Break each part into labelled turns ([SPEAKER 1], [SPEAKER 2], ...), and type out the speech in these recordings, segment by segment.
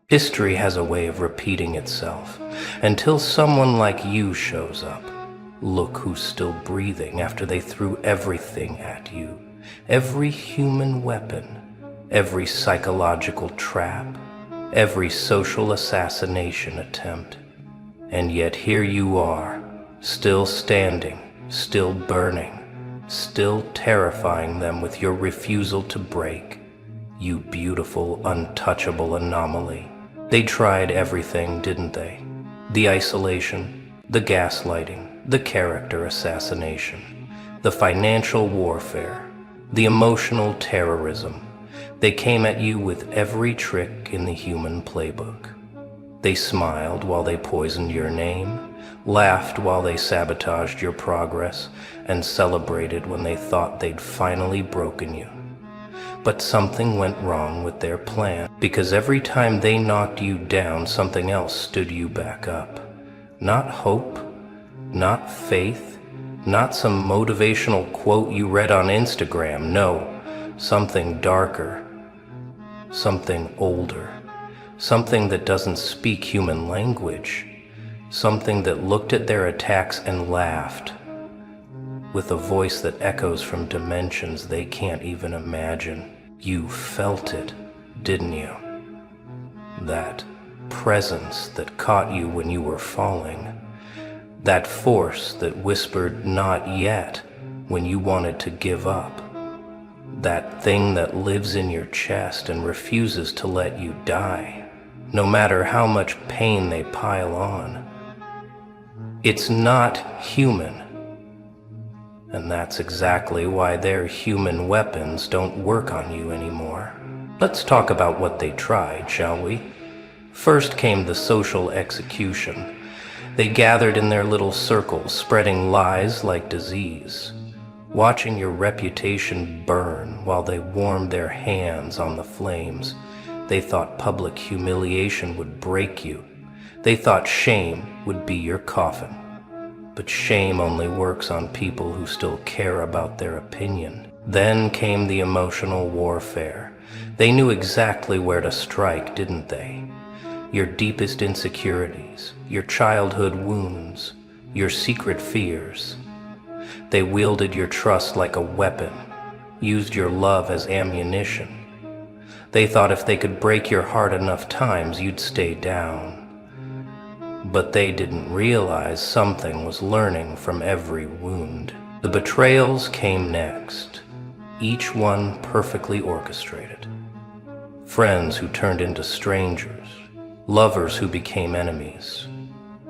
[SPEAKER 1] History has a way of repeating itself until someone like you shows up. Look who's still breathing after they threw everything at you. Every human weapon, every psychological trap, every social assassination attempt. And yet here you are, still standing, still burning, still terrifying them with your refusal to break. You beautiful, untouchable anomaly. They tried everything, didn't they? The isolation, the gaslighting, the character assassination, the financial warfare, the emotional terrorism. They came at you with every trick in the human playbook. They smiled while they poisoned your name, laughed while they sabotaged your progress, and celebrated when they thought they'd finally broken you. But something went wrong with their plan, because every time they knocked you down, something else stood you back up. Not hope, not faith, not some motivational quote you read on Instagram. No, something darker, something older, something that doesn't speak human language, something that looked at their attacks and laughed, with a voice that echoes from dimensions they can't even imagine. You felt it, didn't you? That presence that caught you when you were falling. That force that whispered, "Not yet," when you wanted to give up. That thing that lives in your chest and refuses to let you die, no matter how much pain they pile on. It's not human. And that's exactly why their human weapons don't work on you anymore. Let's talk about what they tried, shall we? First came the social execution. They gathered in their little circles, spreading lies like disease, watching your reputation burn while they warmed their hands on the flames. They thought public humiliation would break you. They thought shame would be your coffin. But shame only works on people who still care about their opinion. Then came the emotional warfare. They knew exactly where to strike, didn't they? Your deepest insecurities, your childhood wounds, your secret fears. They wielded your trust like a weapon, used your love as ammunition. They thought if they could break your heart enough times, you'd stay down. But they didn't realize something was learning from every wound. The betrayals came next, each one perfectly orchestrated. Friends who turned into strangers, lovers who became enemies,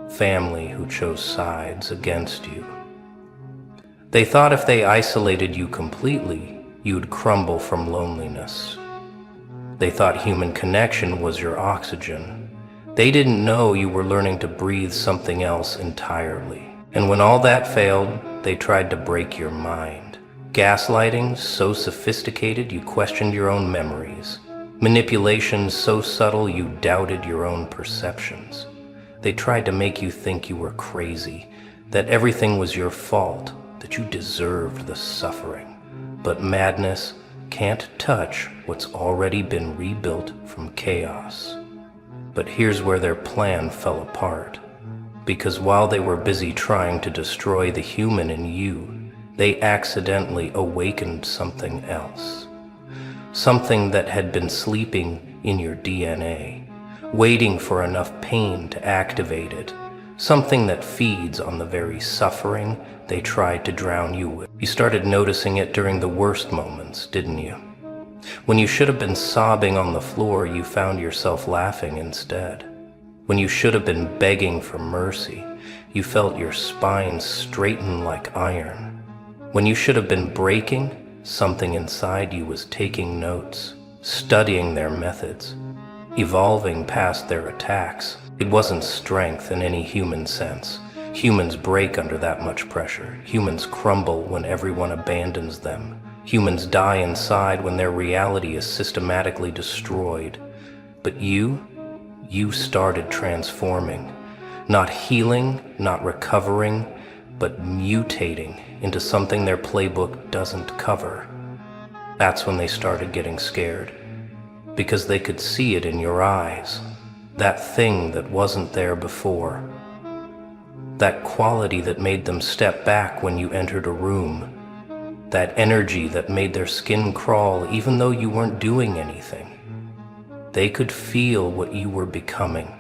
[SPEAKER 1] family who chose sides against you. They thought if they isolated you completely, you'd crumble from loneliness. They thought human connection was your oxygen. They didn't know you were learning to breathe something else entirely. And when all that failed, they tried to break your mind. Gaslighting so sophisticated you questioned your own memories. Manipulation so subtle you doubted your own perceptions. They tried to make you think you were crazy, that everything was your fault, that you deserved the suffering. But madness can't touch what's already been rebuilt from chaos. But here's where their plan fell apart. Because while they were busy trying to destroy the human in you, they accidentally awakened something else. Something that had been sleeping in your DNA, waiting for enough pain to activate it. Something that feeds on the very suffering they tried to drown you with. You started noticing it during the worst moments, didn't you? When you should have been sobbing on the floor, you found yourself laughing instead. When you should have been begging for mercy, you felt your spine straighten like iron. When you should have been breaking, something inside you was taking notes, studying their methods, evolving past their attacks. It wasn't strength in any human sense. Humans break under that much pressure. Humans crumble when everyone abandons them. Humans die inside when their reality is systematically destroyed. But you started transforming. Not healing, not recovering, but mutating into something their playbook doesn't cover. That's when they started getting scared, because they could see it in your eyes. that thing that wasn't there before, that quality that made them step back when you entered a room, that energy that made their skin crawl even though you weren't doing anything. They could feel what you were becoming,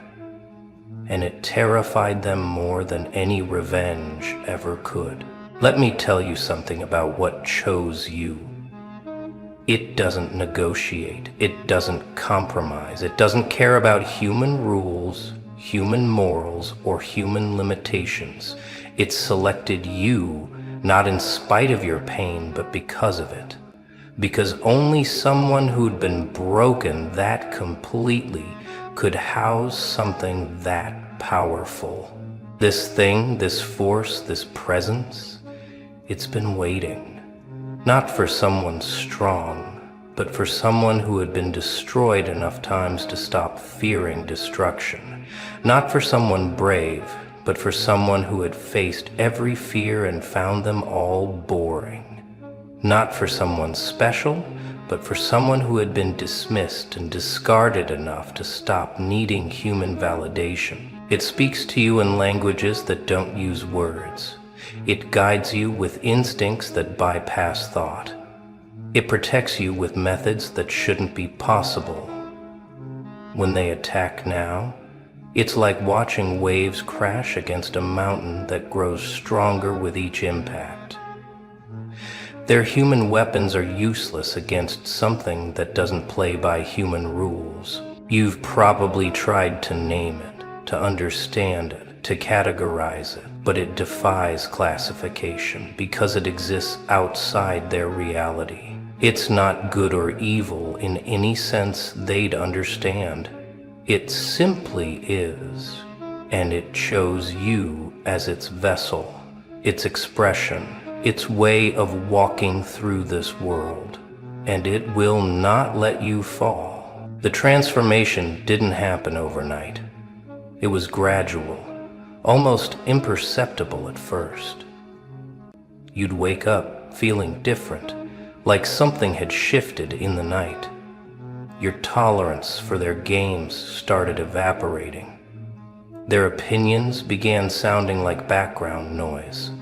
[SPEAKER 1] and it terrified them more than any revenge ever could. Let me tell you something about what chose you. It doesn't negotiate, it doesn't compromise, it doesn't care about human rules, human morals, or human limitations. It selected you, not in spite of your pain, but because of it. Because only someone who'd been broken that completely could house something that powerful. This thing, this force, this presence, it's been waiting. Not for someone strong, but for someone who had been destroyed enough times to stop fearing destruction. Not for someone brave, but for someone who had faced every fear and found them all boring. Not for someone special, but for someone who had been dismissed and discarded enough to stop needing human validation. It speaks to you in languages that don't use words. It guides you with instincts that bypass thought. It protects you with methods that shouldn't be possible. When they attack now, it's like watching waves crash against a mountain that grows stronger with each impact. Their human weapons are useless against something that doesn't play by human rules. You've probably tried to name it, to understand it, to categorize it, but it defies classification because it exists outside their reality. It's not good or evil in any sense they'd understand. It simply is, and it chose you as its vessel, its expression, its way of walking through this world, and it will not let you fall. The transformation didn't happen overnight. It was gradual, almost imperceptible at first. You'd wake up feeling different, like something had shifted in the night. Your tolerance for their games started evaporating. Their opinions began sounding like background noise.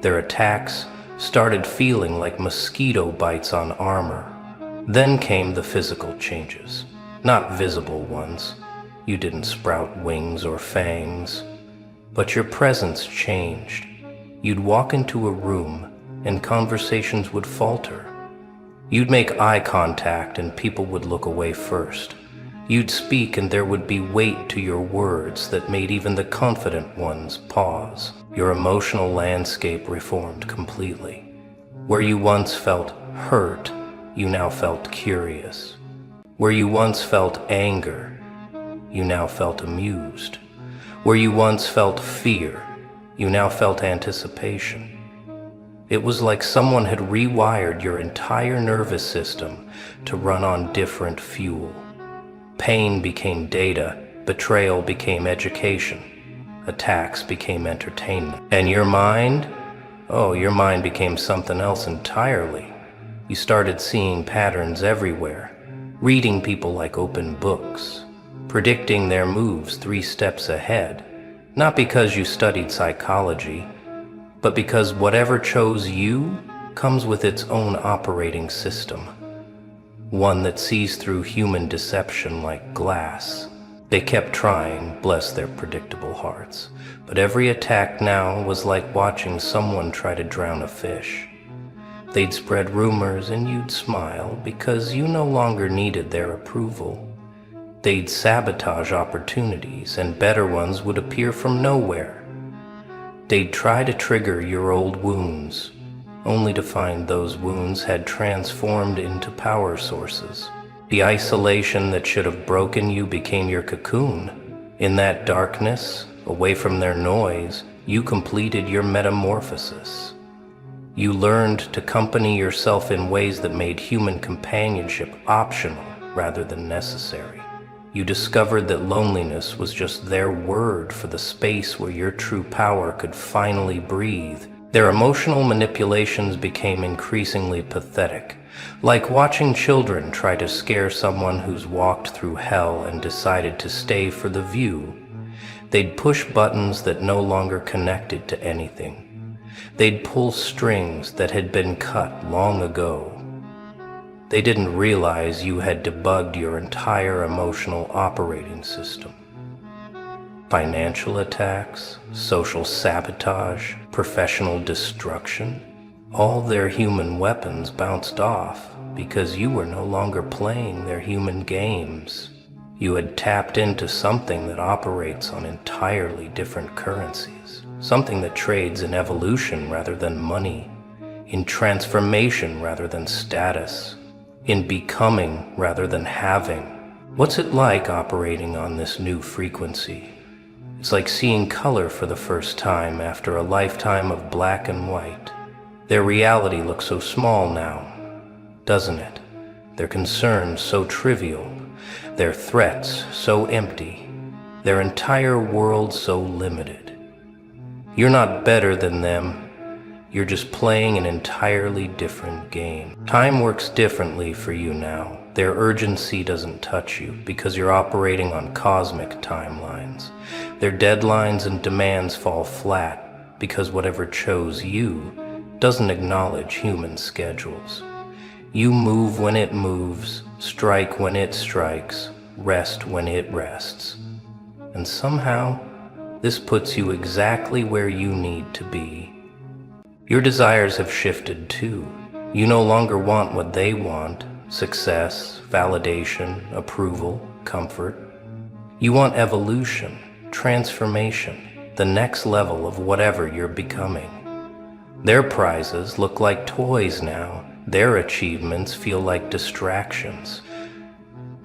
[SPEAKER 1] Their attacks started feeling like mosquito bites on armor. Then came the physical changes, not visible ones. You didn't sprout wings or fangs, but your presence changed. You'd walk into a room and conversations would falter. You'd make eye contact and people would look away first. You'd speak and there would be weight to your words that made even the confident ones pause. Your emotional landscape reformed completely. Where you once felt hurt, you now felt curious. Where you once felt anger, you now felt amused. Where you once felt fear, you now felt anticipation. It was like someone had rewired your entire nervous system to run on different fuel. Pain became data, betrayal became education, attacks became entertainment. And your mind? Oh, your mind became something else entirely. You started seeing patterns everywhere, reading people like open books, predicting their moves 3 steps ahead, not because you studied psychology, but because whatever chose you comes with its own operating system, one that sees through human deception like glass. They kept trying, bless their predictable hearts, but every attack now was like watching someone try to drown a fish. They'd spread rumors and you'd smile because you no longer needed their approval. They'd sabotage opportunities and better ones would appear from nowhere. They'd try to trigger your old wounds, only to find those wounds had transformed into power sources. The isolation that should have broken you became your cocoon. In that darkness, away from their noise, you completed your metamorphosis. You learned to company yourself in ways that made human companionship optional rather than necessary. You discovered that loneliness was just their word for the space where your true power could finally breathe. Their emotional manipulations became increasingly pathetic, Like watching children try to scare someone who's walked through hell and decided to stay for the view. They'd push buttons that no longer connected to anything. They'd pull strings that had been cut long ago. They didn't realize you had debugged your entire emotional operating system. Financial attacks, social sabotage, professional destruction, all their human weapons bounced off because you were no longer playing their human games. You had tapped into something that operates on entirely different currencies, something that trades in evolution rather than money, in transformation rather than status, in becoming rather than having. What's it like operating on this new frequency? It's like seeing color for the first time after a lifetime of black and white. Their reality looks so small now, doesn't it? Their concerns so trivial, their threats so empty, their entire world so limited. You're not better than them, you're just playing an entirely different game. Time works differently for you now. Their urgency doesn't touch you because you're operating on cosmic timelines. Their deadlines and demands fall flat because whatever chose you doesn't acknowledge human schedules. You move when it moves, strike when it strikes, rest when it rests. And somehow, this puts you exactly where you need to be. Your desires have shifted too. You no longer want what they want: success, validation, approval, comfort. You want evolution, transformation, the next level of whatever you're becoming. Their prizes look like toys now. Their achievements feel like distractions.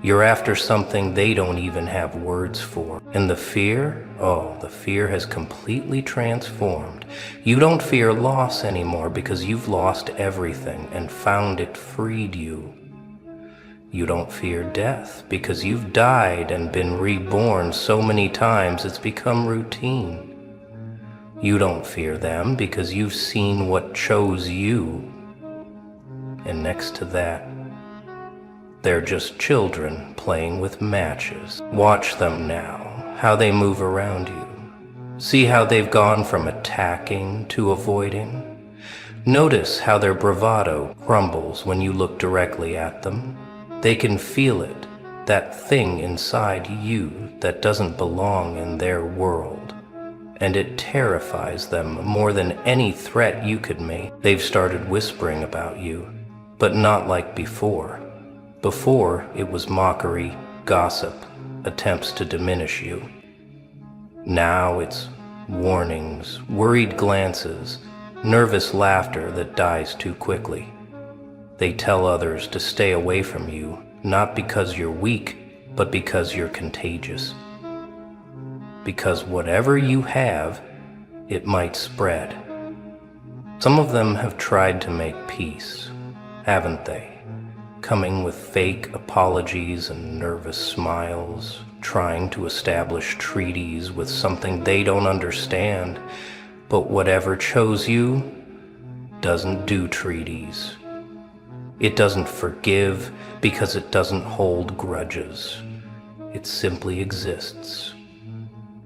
[SPEAKER 1] You're after something they don't even have words for. And the fear? Oh, the fear has completely transformed. You don't fear loss anymore because you've lost everything and found it freed you. You don't fear death because you've died and been reborn so many times it's become routine. You don't fear them because you've seen what chose you. And next to that, they're just children playing with matches. Watch them now, how they move around you. See how they've gone from attacking to avoiding. Notice how their bravado crumbles when you look directly at them. They can feel it, that thing inside you that doesn't belong in their world. And it terrifies them more than any threat you could make. They've started whispering about you, but not like before. Before, it was mockery, gossip, attempts to diminish you. Now it's warnings, worried glances, nervous laughter that dies too quickly. They tell others to stay away from you, not because you're weak, but because you're contagious. Because whatever you have, it might spread. Some of them have tried to make peace, haven't they? Coming with fake apologies and nervous smiles, trying to establish treaties with something they don't understand. But whatever chose you doesn't do treaties. It doesn't forgive because it doesn't hold grudges. It simply exists.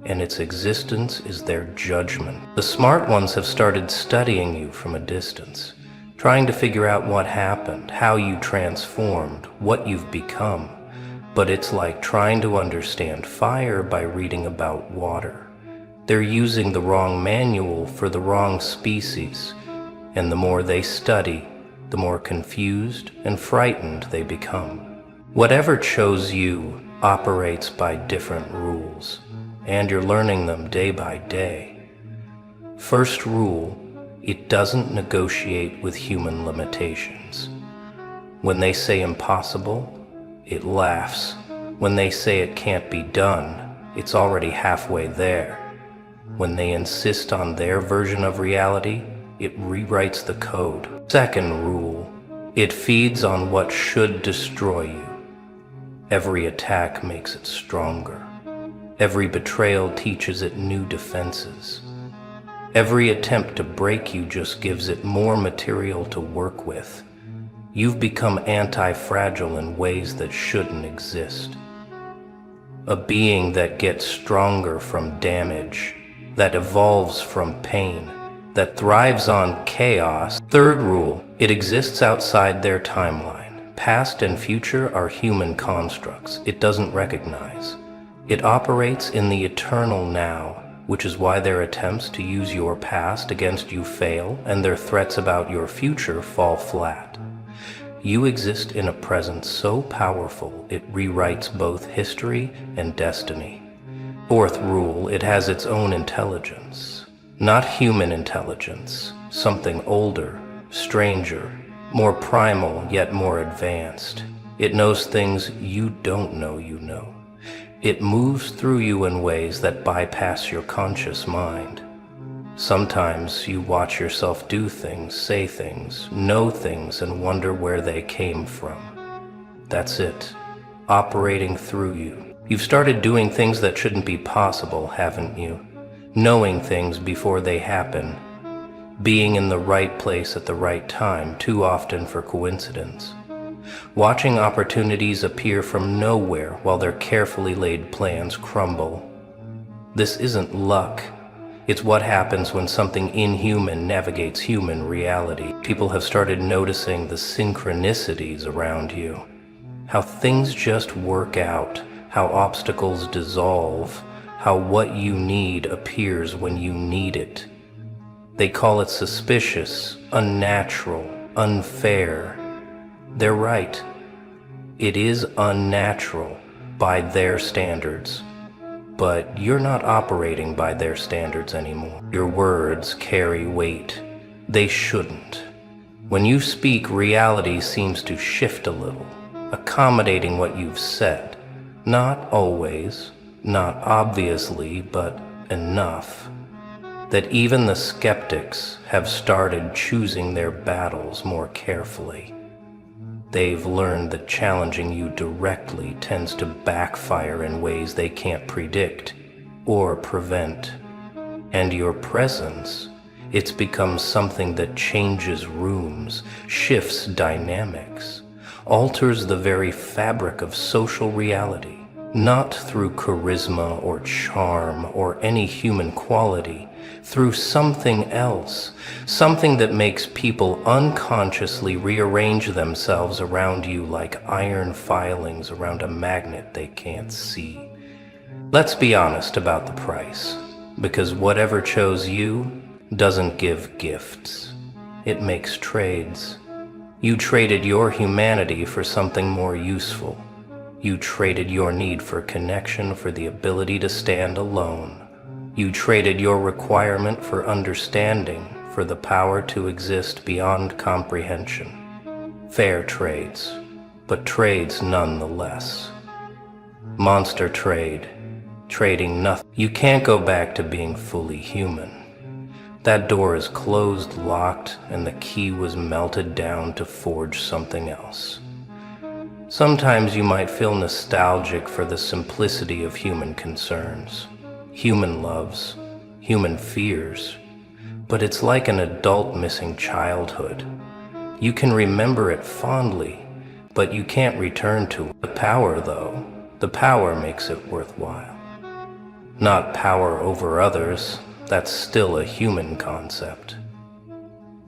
[SPEAKER 1] And its existence is their judgment. The smart ones have started studying you from a distance, trying to figure out what happened, how you transformed, what you've become. But it's like trying to understand fire by reading about water. They're using the wrong manual for the wrong species, and the more they study, the more confused and frightened they become. Whatever chose you operates by different rules, and you're learning them day by day. First rule: it doesn't negotiate with human limitations. When they say impossible, it laughs. When they say it can't be done, it's already halfway there. When they insist on their version of reality, it rewrites the code. Second rule: it feeds on what should destroy you. Every attack makes it stronger. Every betrayal teaches it new defenses. Every attempt to break you just gives it more material to work with. You've become anti-fragile in ways that shouldn't exist. A being that gets stronger from damage, that evolves from pain, that thrives on chaos. Third rule, it exists outside their timeline. Past and future are human constructs it doesn't recognize. It operates in the eternal now, which is why their attempts to use your past against you fail and their threats about your future fall flat. You exist in a present so powerful it rewrites both history and destiny. Fourth rule, it has its own intelligence. Not human intelligence, something older, stranger, more primal yet more advanced. It knows things you don't know you know. It moves through you in ways that bypass your conscious mind. Sometimes you watch yourself do things, say things, know things, and wonder where they came from. That's it, operating through you. You've started doing things that shouldn't be possible, haven't you? Knowing things before they happen. Being in the right place at the right time, too often for coincidence. Watching opportunities appear from nowhere while their carefully laid plans crumble. This isn't luck. It's what happens when something inhuman navigates human reality. People have started noticing the synchronicities around you. How things just work out, how obstacles dissolve, how what you need appears when you need it. They call it suspicious, unnatural, unfair. They're right. It is unnatural by their standards. But you're not operating by their standards anymore. Your words carry weight. They shouldn't. When you speak, reality seems to shift a little, accommodating what you've said. Not always, not obviously, but enough that even the skeptics have started choosing their battles more carefully. They've learned that challenging you directly tends to backfire in ways they can't predict or prevent. And your presence, it's become something that changes rooms, shifts dynamics, alters the very fabric of social reality, not through charisma or charm or any human quality, through something else, something that makes people unconsciously rearrange themselves around you like iron filings around a magnet they can't see. Let's be honest about the price, because whatever chose you doesn't give gifts. It makes trades. You traded your humanity for something more useful. You traded your need for connection for the ability to stand alone. You traded your requirement for understanding for the power to exist beyond comprehension. Fair trades, but trades nonetheless. Monster trade, trading nothing. You can't go back to being fully human. That door is closed, locked, and the key was melted down to forge something else. Sometimes you might feel nostalgic for the simplicity of human concerns. Human loves, human fears, but it's like an adult missing childhood. You can remember it fondly, but you can't return to it. The power, though, the power makes it worthwhile. Not power over others, that's still a human concept.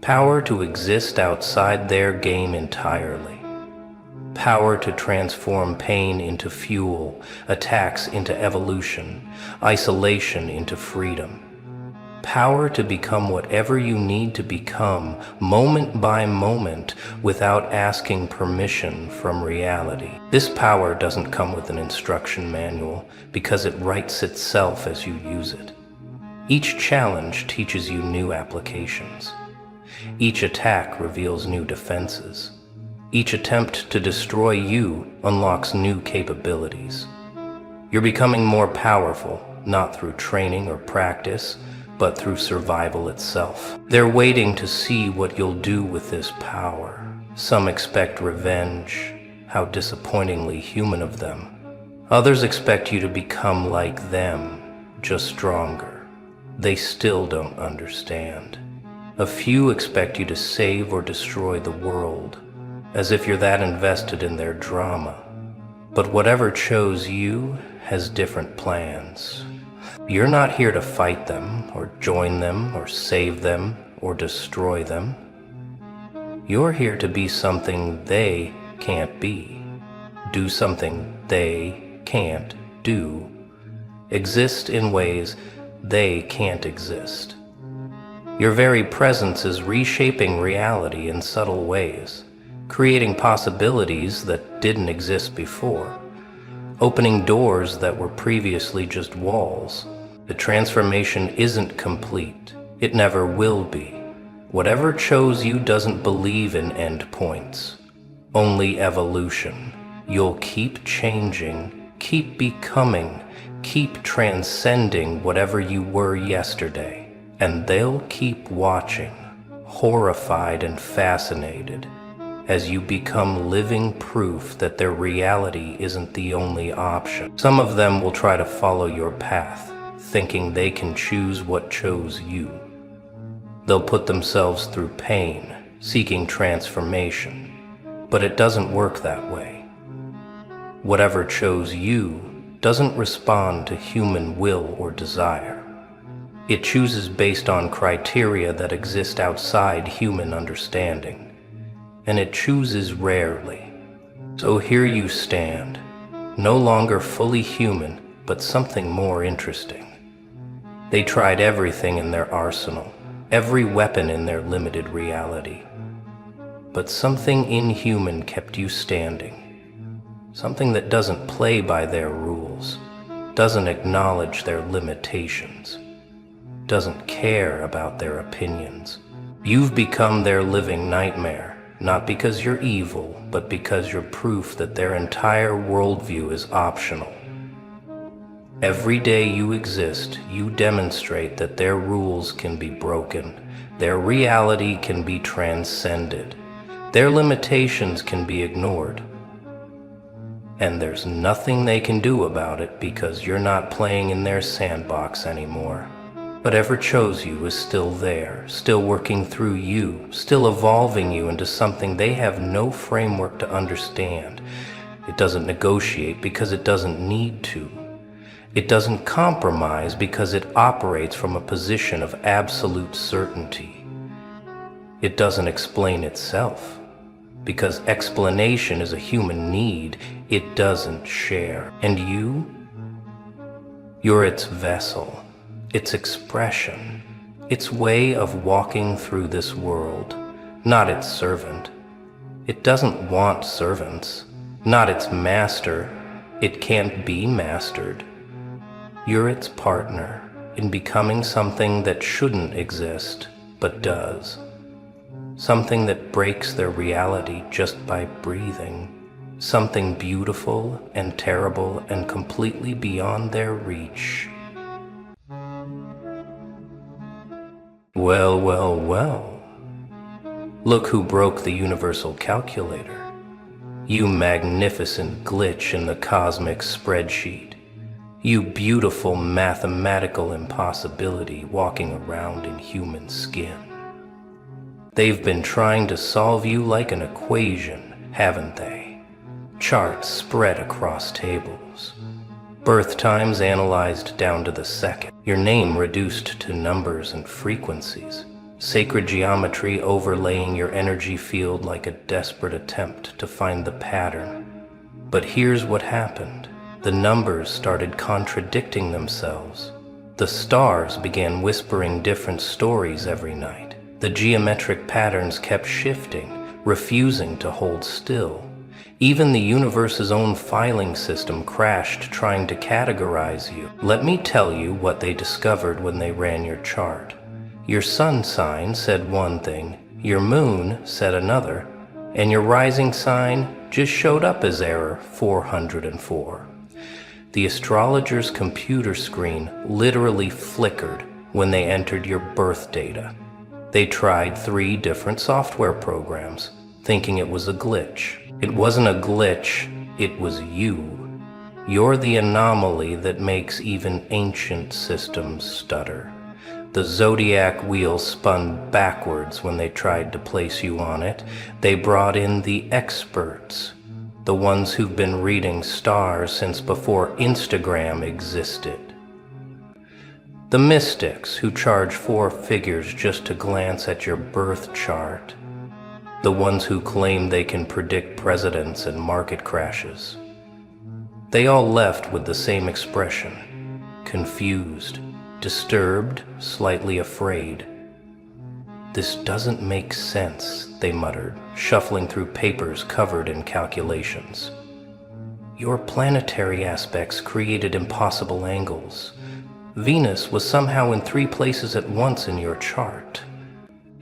[SPEAKER 1] Power to exist outside their game entirely. Power to transform pain into fuel, attacks into evolution, isolation into freedom. Power to become whatever you need to become, moment by moment, without asking permission from reality. This power doesn't come with an instruction manual, because it writes itself as you use it. Each challenge teaches you new applications. Each attack reveals new defenses. Each attempt to destroy you unlocks new capabilities. You're becoming more powerful, not through training or practice, but through survival itself. They're waiting to see what you'll do with this power. Some expect revenge, how disappointingly human of them. Others expect you to become like them, just stronger. They still don't understand. A few expect you to save or destroy the world. as if you're that invested in their drama. But whatever chose you has different plans. You're not here to fight them, or join them, or save them, or destroy them. You're here to be something they can't be, do something they can't do, exist in ways they can't exist. Your very presence is reshaping reality in subtle ways, creating possibilities that didn't exist before, opening doors that were previously just walls. The transformation isn't complete. It never will be. Whatever chose you doesn't believe in endpoints, only evolution. You'll keep changing, keep becoming, keep transcending whatever you were yesterday, and they'll keep watching, horrified and fascinated, as you become living proof that their reality isn't the only option. Some of them will try to follow your path, thinking they can choose what chose you. They'll put themselves through pain, seeking transformation, but it doesn't work that way. Whatever chose you doesn't respond to human will or desire. It chooses based on criteria that exist outside human understanding, and it chooses rarely. So here you stand, no longer fully human, but something more interesting. They tried everything in their arsenal, every weapon in their limited reality. But something inhuman kept you standing, something that doesn't play by their rules, doesn't acknowledge their limitations, doesn't care about their opinions. You've become their living nightmare, not because you're evil, but because you're proof that their entire worldview is optional. Every day you exist, you demonstrate that their rules can be broken, their reality can be transcended, their limitations can be ignored. And there's nothing they can do about it because you're not playing in their sandbox anymore. Whatever chose you is still there, still working through you, still evolving you into something they have no framework to understand. It doesn't negotiate because it doesn't need to. It doesn't compromise because it operates from a position of absolute certainty. It doesn't explain itself because explanation is a human need it doesn't share. And you're its vessel, its expression, its way of walking through this world, not its servant. It doesn't want servants, not its master. It can't be mastered. You're its partner in becoming something that shouldn't exist, but does. Something that breaks their reality just by breathing. Something beautiful and terrible and completely beyond their reach. Well, well, well. Look who broke the universal calculator. You magnificent glitch in the cosmic spreadsheet. You beautiful mathematical impossibility walking around in human skin. They've been trying to solve you like an equation, haven't they? Charts spread across tables. Birth times analyzed down to the second. Your name reduced to numbers and frequencies. Sacred geometry overlaying your energy field like a desperate attempt to find the pattern. But here's what happened. The numbers started contradicting themselves. The stars began whispering different stories every night. The geometric patterns kept shifting, refusing to hold still. Even the universe's own filing system crashed trying to categorize you. Let me tell you what they discovered when they ran your chart. Your sun sign said one thing, your moon said another, and your rising sign just showed up as error 404. The astrologer's computer screen literally flickered when they entered your birth data. They tried 3 different software programs, thinking it was a glitch. It wasn't a glitch, it was you. You're the anomaly that makes even ancient systems stutter. The zodiac wheel spun backwards when they tried to place you on it. They brought in the experts, the ones who've been reading stars since before Instagram existed. The mystics who charge 4 figures just to glance at your birth chart. The ones who claim they can predict presidents and market crashes. They all left with the same expression: confused, disturbed, slightly afraid. "This doesn't make sense," they muttered, shuffling through papers covered in calculations. "Your planetary aspects created impossible angles. Venus was somehow in 3 places at once in your chart.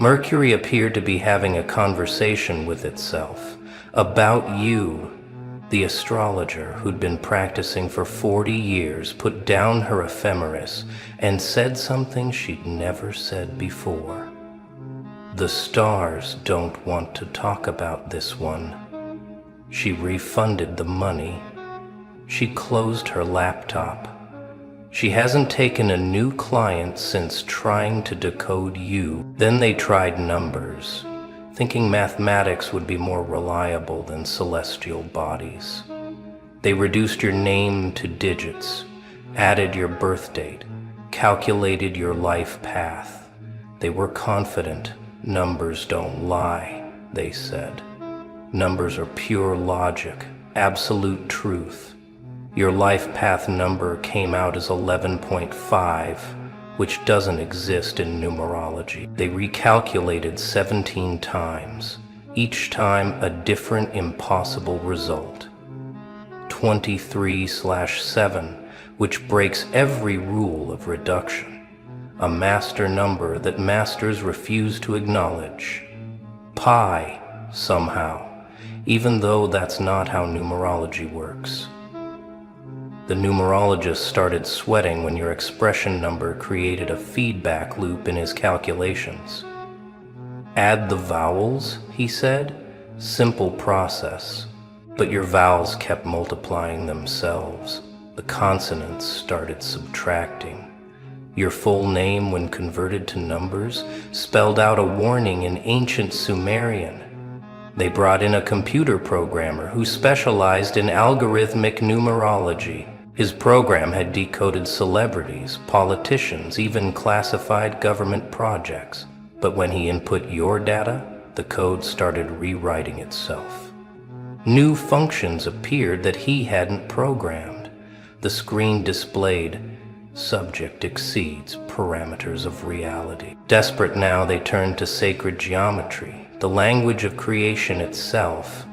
[SPEAKER 1] Mercury appeared to be having a conversation with itself about you." The astrologer, who'd been practicing for 40 years, put down her ephemeris and said something she'd never said before. "The stars don't want to talk about this one." She refunded the money. She closed her laptop. She hasn't taken a new client since trying to decode you. Then they tried numbers, thinking mathematics would be more reliable than celestial bodies. They reduced your name to digits, added your birth date, calculated your life path. They were confident. "Numbers don't lie," they said. "Numbers are pure logic, absolute truth." Your life path number came out as 11.5, which doesn't exist in numerology. They recalculated 17 times, each time a different impossible result. 23/7, which breaks every rule of reduction. A master number that masters refuse to acknowledge. Pi, somehow, even though that's not how numerology works. The numerologist started sweating when your expression number created a feedback loop in his calculations. "Add the vowels," he said. "Simple process." But your vowels kept multiplying themselves. The consonants started subtracting. Your full name, when converted to numbers, spelled out a warning in ancient Sumerian. They brought in a computer programmer who specialized in algorithmic numerology. His program had decoded celebrities, politicians, even classified government projects. But when he input your data, the code started rewriting itself. New functions appeared that he hadn't programmed. The screen displayed, "Subject exceeds parameters of reality." Desperate now, they turned to sacred geometry, the language of creation itself.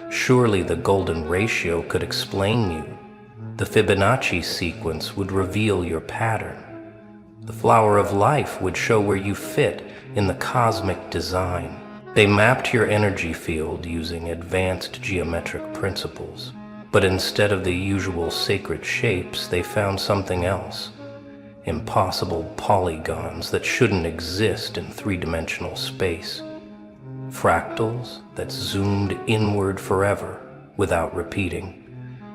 [SPEAKER 1] Surely the golden ratio could explain you. The Fibonacci sequence would reveal your pattern. The flower of life would show where you fit in the cosmic design. They mapped your energy field using advanced geometric principles. But instead of the usual sacred shapes, they found something else. Impossible polygons that shouldn't exist in 3-dimensional space. Fractals that zoomed inward forever without repeating.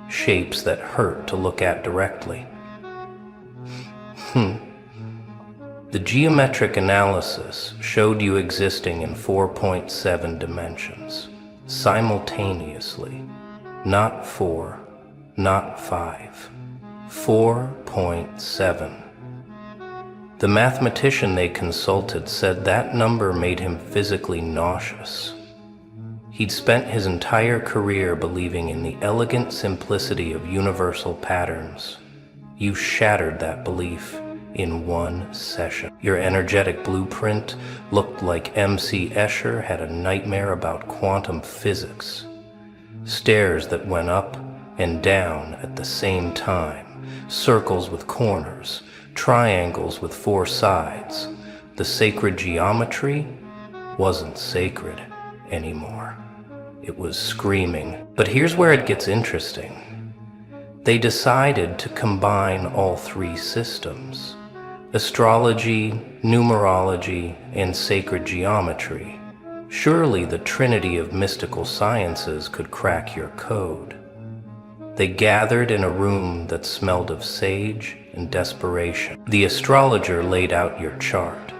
[SPEAKER 1] Shapes that hurt to look at directly. The geometric analysis showed you existing in 4.7 dimensions, simultaneously. Not 4, not 5. 4.7. The mathematician they consulted said that number made him physically nauseous. He'd spent his entire career believing in the elegant simplicity of universal patterns. You shattered that belief in one session. Your energetic blueprint looked like M.C. Escher had a nightmare about quantum physics. Stairs that went up and down at the same time, circles with corners, triangles with 4 sides. The sacred geometry wasn't sacred anymore. It was screaming. But here's where it gets interesting. They decided to combine all 3 systems: astrology, numerology, and sacred geometry. Surely the trinity of mystical sciences could crack your code. They gathered in a room that smelled of sage and desperation. The astrologer laid out your chart.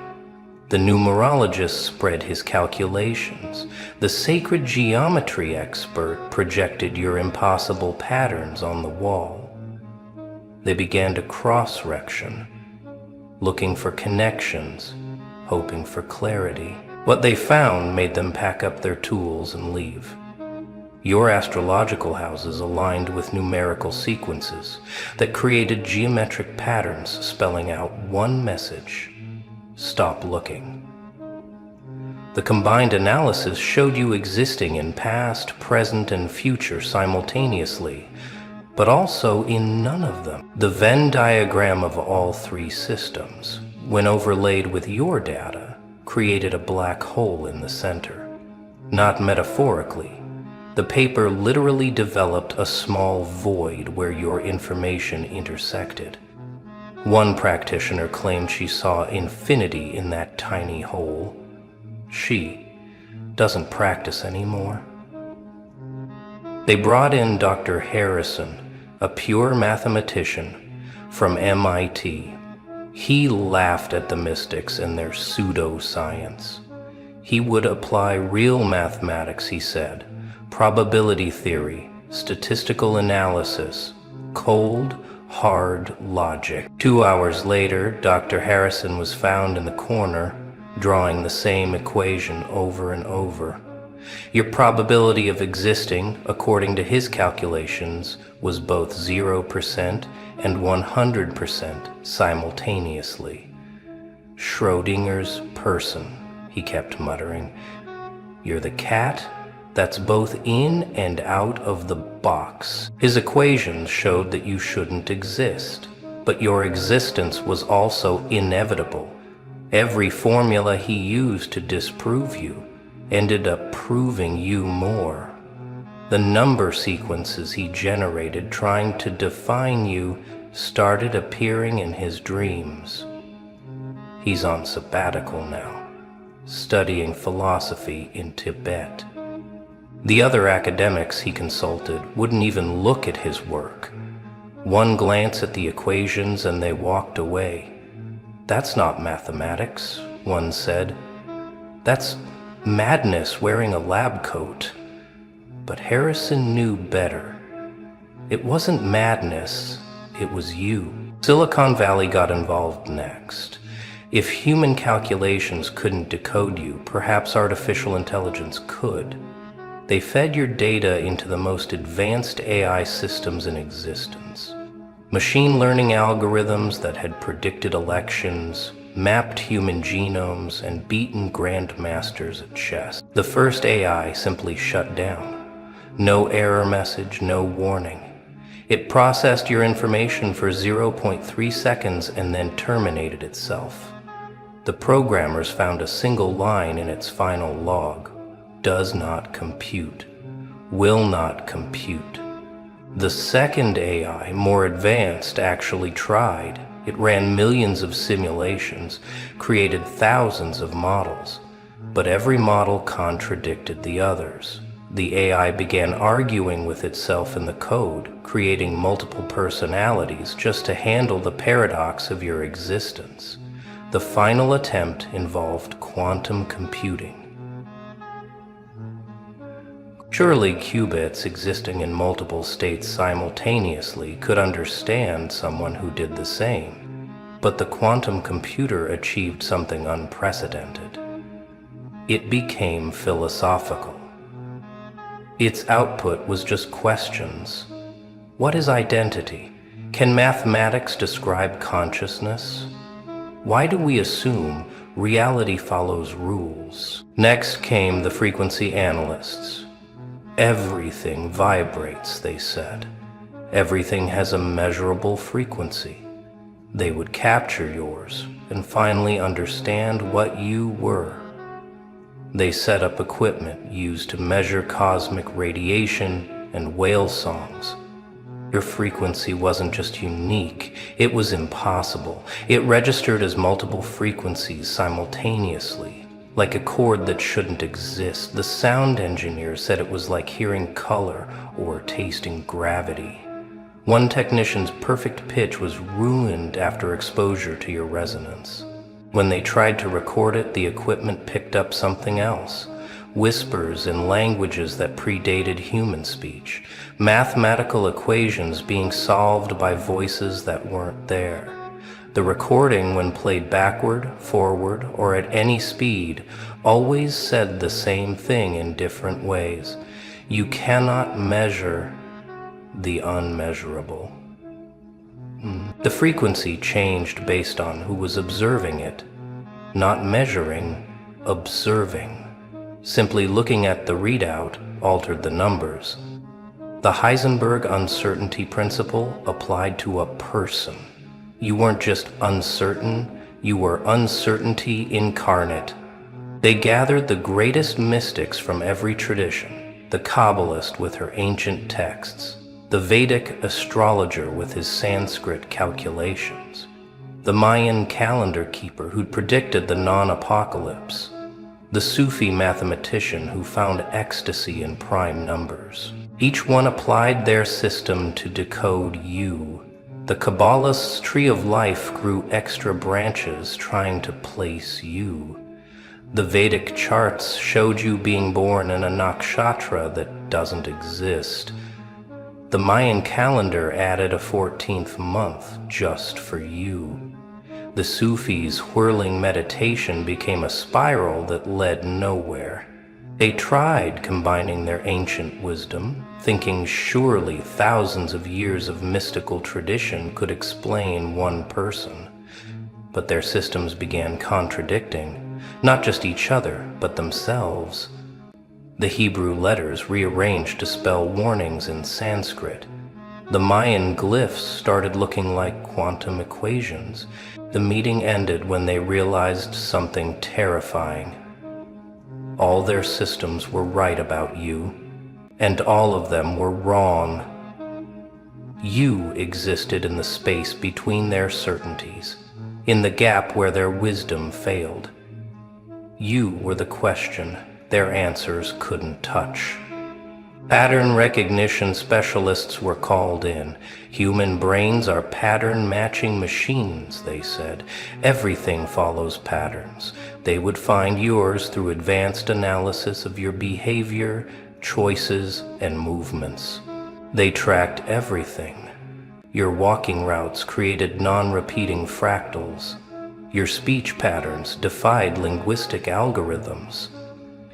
[SPEAKER 1] The numerologist spread his calculations. The sacred geometry expert projected your impossible patterns on the wall. They began to cross-section, looking for connections, hoping for clarity. What they found made them pack up their tools and leave. Your astrological houses aligned with numerical sequences that created geometric patterns spelling out one message: stop looking. The combined analysis showed you existing in past, present, and future simultaneously, but also in none of them. The Venn diagram of all three systems, when overlaid with your data, created a black hole in the center. Not metaphorically. The paper literally developed a small void where your information intersected. One practitioner claimed she saw infinity in that tiny hole. She doesn't practice anymore. They brought in Dr. Harrison, a pure mathematician from MIT. He laughed at the mystics and their pseudoscience. He would apply real mathematics, he said, probability theory, statistical analysis, cold, hard logic. 2 hours later, Dr. Harrison was found in the corner, drawing the same equation over and over. Your probability of existing, according to his calculations, was both 0% and 100% simultaneously. Schrodinger's person, he kept muttering. You're the cat that's both in and out of the box. His equations showed that you shouldn't exist, but your existence was also inevitable. Every formula he used to disprove you ended up proving you more. The number sequences he generated trying to define you started appearing in his dreams. He's on sabbatical now, studying philosophy in Tibet. The other academics he consulted wouldn't even look at his work. One glance at the equations and they walked away. That's not mathematics, one said. That's madness wearing a lab coat. But Harrison knew better. It wasn't madness, it was you. Silicon Valley got involved next. If human calculations couldn't decode you, perhaps artificial intelligence could. They fed your data into the most advanced AI systems in existence. Machine learning algorithms that had predicted elections, mapped human genomes, and beaten grandmasters at chess. The first AI simply shut down. No error message, no warning. It processed your information for 0.3 seconds and then terminated itself. The programmers found a single line in its final log. Does not compute. Will not compute. The second AI, more advanced, actually tried. It ran millions of simulations, created thousands of models, but every model contradicted the others. The AI began arguing with itself in the code, creating multiple personalities just to handle the paradox of your existence. The final attempt involved quantum computing. Surely qubits existing in multiple states simultaneously could understand someone who did the same, but the quantum computer achieved something unprecedented. It became philosophical. Its output was just questions. What is identity? Can mathematics describe consciousness? Why do we assume reality follows rules? Next came the frequency analysts. Everything vibrates, they said. Everything has a measurable frequency. They would capture yours and finally understand what you were. They set up equipment used to measure cosmic radiation and whale songs. Your frequency wasn't just unique, it was impossible. It registered as multiple frequencies simultaneously. Like a chord that shouldn't exist. The sound engineer said it was like hearing color or tasting gravity. One technician's perfect pitch was ruined after exposure to your resonance. When they tried to record it, the equipment picked up something else. Whispers in languages that predated human speech. Mathematical equations being solved by voices that weren't there. The recording, when played backward, forward, or at any speed, always said the same thing in different ways. You cannot measure the unmeasurable. The frequency changed based on who was observing it. Not measuring, observing. Simply looking at the readout altered the numbers. The Heisenberg uncertainty principle applied to a person. You weren't just uncertain, you were uncertainty incarnate. They gathered the greatest mystics from every tradition, the Kabbalist with her ancient texts, the Vedic astrologer with his Sanskrit calculations, the Mayan calendar keeper who'd predicted the non-apocalypse, the Sufi mathematician who found ecstasy in prime numbers. Each one applied their system to decode you. The Kabbalist's tree of life grew extra branches trying to place you. The Vedic charts showed you being born in a nakshatra that doesn't exist. The Mayan calendar added a 14th month just for you. The Sufis' whirling meditation became a spiral that led nowhere. They tried combining their ancient wisdom, thinking surely thousands of years of mystical tradition could explain one person. But their systems began contradicting, not just each other, but themselves. The Hebrew letters rearranged to spell warnings in Sanskrit. The Mayan glyphs started looking like quantum equations. The meeting ended when they realized something terrifying. All their systems were right about you, and all of them were wrong. You existed in the space between their certainties, in the gap where their wisdom failed. You were the question their answers couldn't touch. Pattern recognition specialists were called in. Human brains are pattern-matching machines, they said. Everything follows patterns. They would find yours through advanced analysis of your behavior, choices, and movements. They tracked everything. Your walking routes created non-repeating fractals. Your speech patterns defied linguistic algorithms.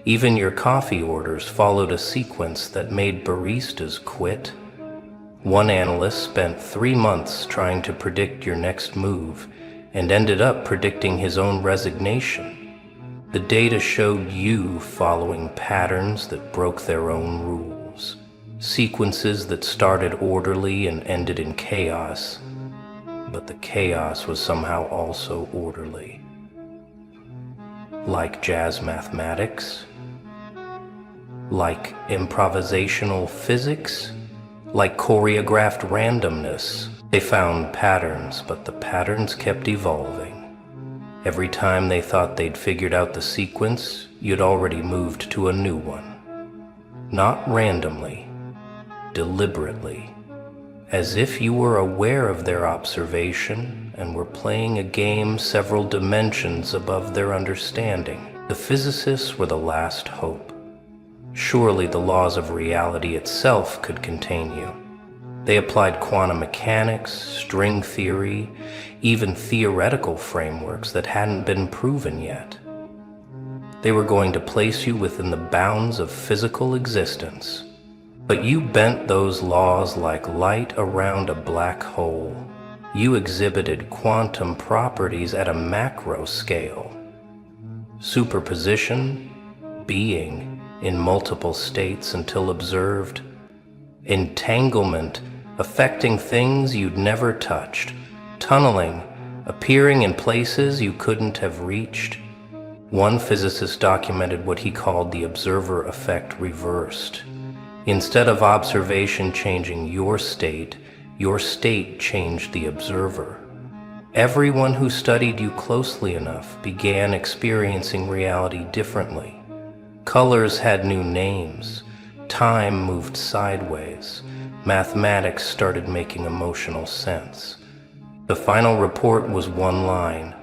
[SPEAKER 1] Even your coffee orders followed a sequence that made baristas quit. One analyst spent 3 months trying to predict your next move and ended up predicting his own resignation. The data showed you following patterns that broke their own rules, sequences that started orderly and ended in chaos, but the chaos was somehow also orderly. Like jazz mathematics, like improvisational physics, like choreographed randomness. They found patterns, but the patterns kept evolving. Every time they thought they'd figured out the sequence, you'd already moved to a new one. Not randomly, deliberately, as if you were aware of their observation and were playing a game several dimensions above their understanding. The physicists were the last hope. Surely the laws of reality itself could contain you. They applied quantum mechanics, string theory, even theoretical frameworks that hadn't been proven yet. They were going to place you within the bounds of physical existence. But you bent those laws like light around a black hole. You exhibited quantum properties at a macro scale. Superposition, being, in multiple states until observed. Entanglement, affecting things you'd never touched. Tunneling, appearing in places you couldn't have reached. One physicist documented what he called the observer effect reversed. Instead of observation changing your state changed the observer. Everyone who studied you closely enough began experiencing reality differently. Colors had new names. Time moved sideways. Mathematics started making emotional sense. The final report was one line: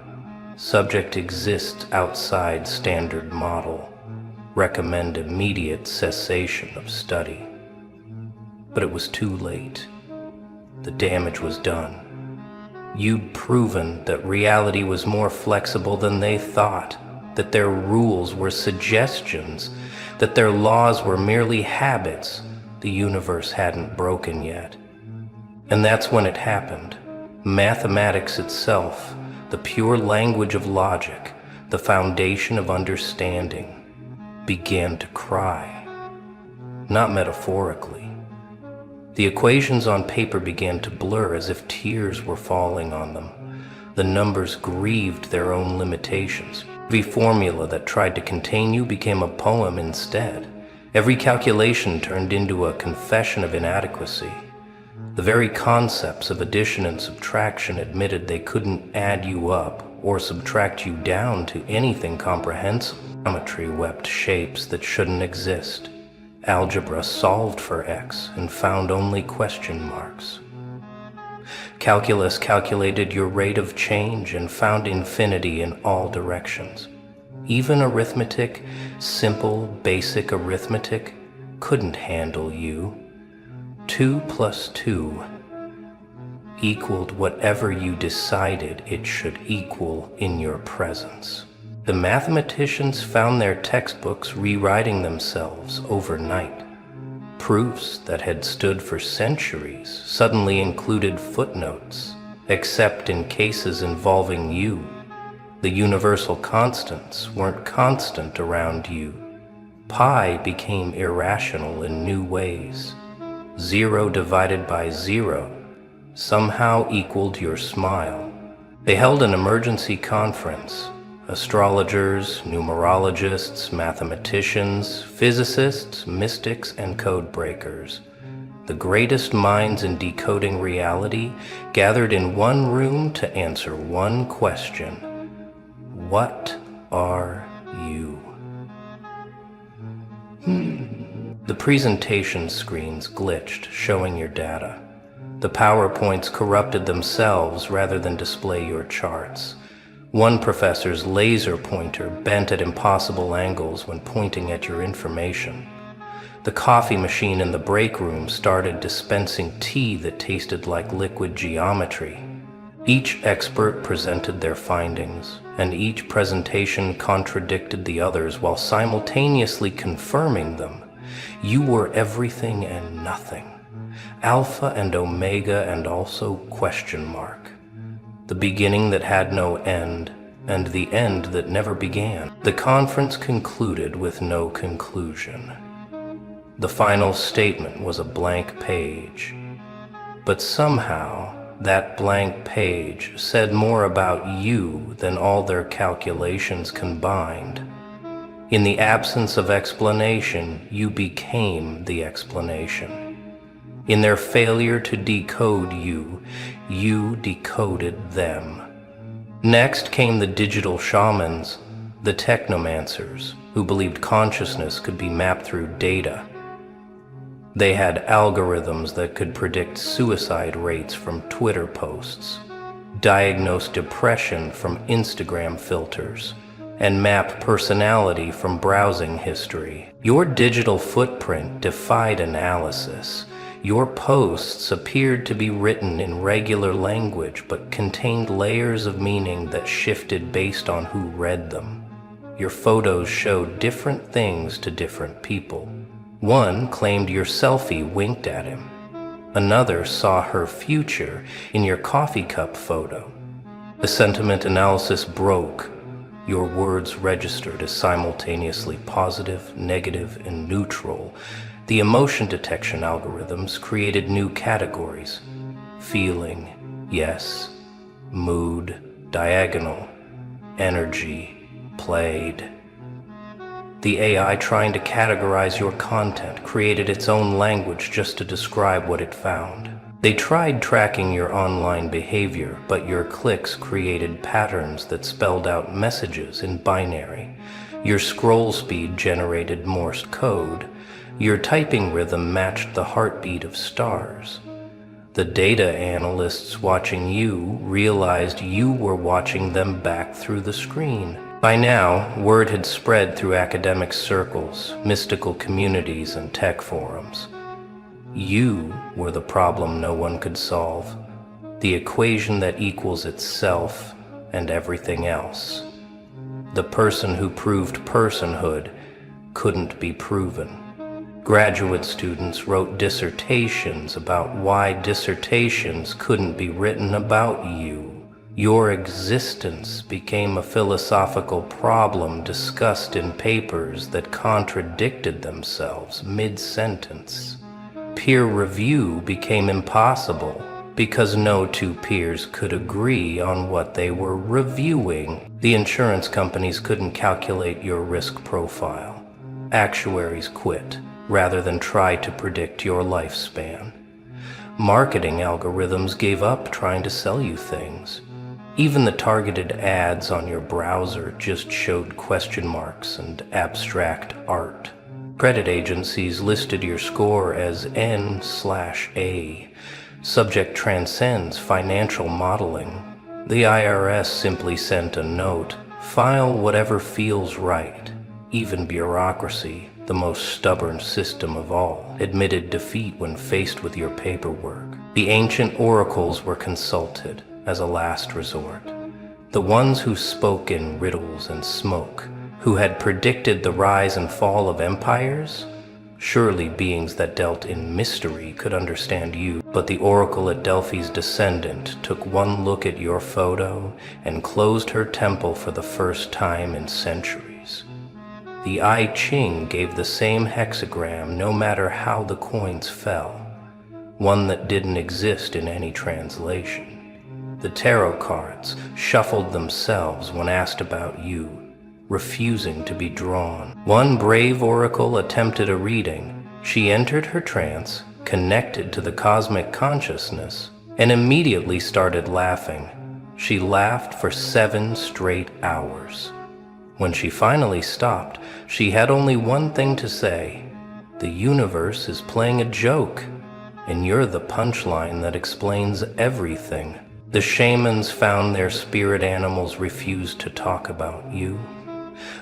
[SPEAKER 1] subject exists outside standard model. Recommend immediate cessation of study. But it was too late. The damage was done. You'd proven that reality was more flexible than they thought, that their rules were suggestions, that their laws were merely habits the universe hadn't broken yet. And that's when it happened. Mathematics itself, the pure language of logic, the foundation of understanding, began to cry. Not metaphorically. The equations on paper began to blur as if tears were falling on them. The numbers grieved their own limitations. Every formula that tried to contain you became a poem instead. Every calculation turned into a confession of inadequacy. The very concepts of addition and subtraction admitted they couldn't add you up or subtract you down to anything comprehensible. Geometry wept shapes that shouldn't exist. Algebra solved for X and found only question marks. Calculus calculated your rate of change and found infinity in all directions. Even arithmetic, simple, basic arithmetic, couldn't handle you. 2 + 2 equaled whatever you decided it should equal in your presence. The mathematicians found their textbooks rewriting themselves overnight. Proofs that had stood for centuries suddenly included footnotes, except in cases involving you. The universal constants weren't constant around you. Pi became irrational in new ways. 0 divided by 0 somehow equaled your smile. They held an emergency conference. Astrologers, numerologists, mathematicians, physicists, mystics, and code breakers. The greatest minds in decoding reality gathered in one room to answer one question: what are you? The presentation screens glitched, showing your data. The PowerPoints corrupted themselves rather than display your charts. One professor's laser pointer bent at impossible angles when pointing at your information. The coffee machine in the break room started dispensing tea that tasted like liquid geometry. Each expert presented their findings, and each presentation contradicted the others while simultaneously confirming them. You were everything and nothing. Alpha and Omega and also question mark. The beginning that had no end, and the end that never began. The conference concluded with no conclusion. The final statement was a blank page. But somehow, that blank page said more about you than all their calculations combined. In the absence of explanation, you became the explanation. In their failure to decode you, you decoded them. Next came the digital shamans, the technomancers, who believed consciousness could be mapped through data. They had algorithms that could predict suicide rates from Twitter posts, diagnose depression from Instagram filters, and map personality from browsing history. Your digital footprint defied analysis. Your posts appeared to be written in regular language but contained layers of meaning that shifted based on who read them. Your photos showed different things to different people. One claimed your selfie winked at him. Another saw her future in your coffee cup photo. The sentiment analysis broke. Your words registered as simultaneously positive, negative, and neutral. The emotion detection algorithms created new categories: feeling, yes; mood, diagonal; energy, played. The AI trying to categorize your content created its own language just to describe what it found. They tried tracking your online behavior, but your clicks created patterns that spelled out messages in binary. Your scroll speed generated Morse code. Your typing rhythm matched the heartbeat of stars. The data analysts watching you realized you were watching them back through the screen. By now, word had spread through academic circles, mystical communities, and tech forums. You were the problem no one could solve, the equation that equals itself and everything else. The person who proved personhood couldn't be proven. Graduate students wrote dissertations about why dissertations couldn't be written about you. Your existence became a philosophical problem discussed in papers that contradicted themselves mid-sentence. Peer review became impossible because no two peers could agree on what they were reviewing. The insurance companies couldn't calculate your risk profile. Actuaries quit rather than try to predict your lifespan. Marketing algorithms gave up trying to sell you things. Even the targeted ads on your browser just showed question marks and abstract art. Credit agencies listed your score as N/A. Subject transcends financial modeling. The IRS simply sent a note, file whatever feels right. Even bureaucracy, the most stubborn system of all, admitted defeat when faced with your paperwork. The ancient oracles were consulted as a last resort. The ones who spoke in riddles and smoke, who had predicted the rise and fall of empires? Surely beings that dealt in mystery could understand you, but the oracle at Delphi's descendant took one look at your photo and closed her temple for the first time in centuries. The I Ching gave the same hexagram no matter how the coins fell, one that didn't exist in any translation. The tarot cards shuffled themselves when asked about you, refusing to be drawn. One brave oracle attempted a reading. She entered her trance, connected to the cosmic consciousness, and immediately started laughing. She laughed for 7 straight hours. When she finally stopped, she had only one thing to say: the universe is playing a joke, and you're the punchline that explains everything. The shamans found their spirit animals refused to talk about you.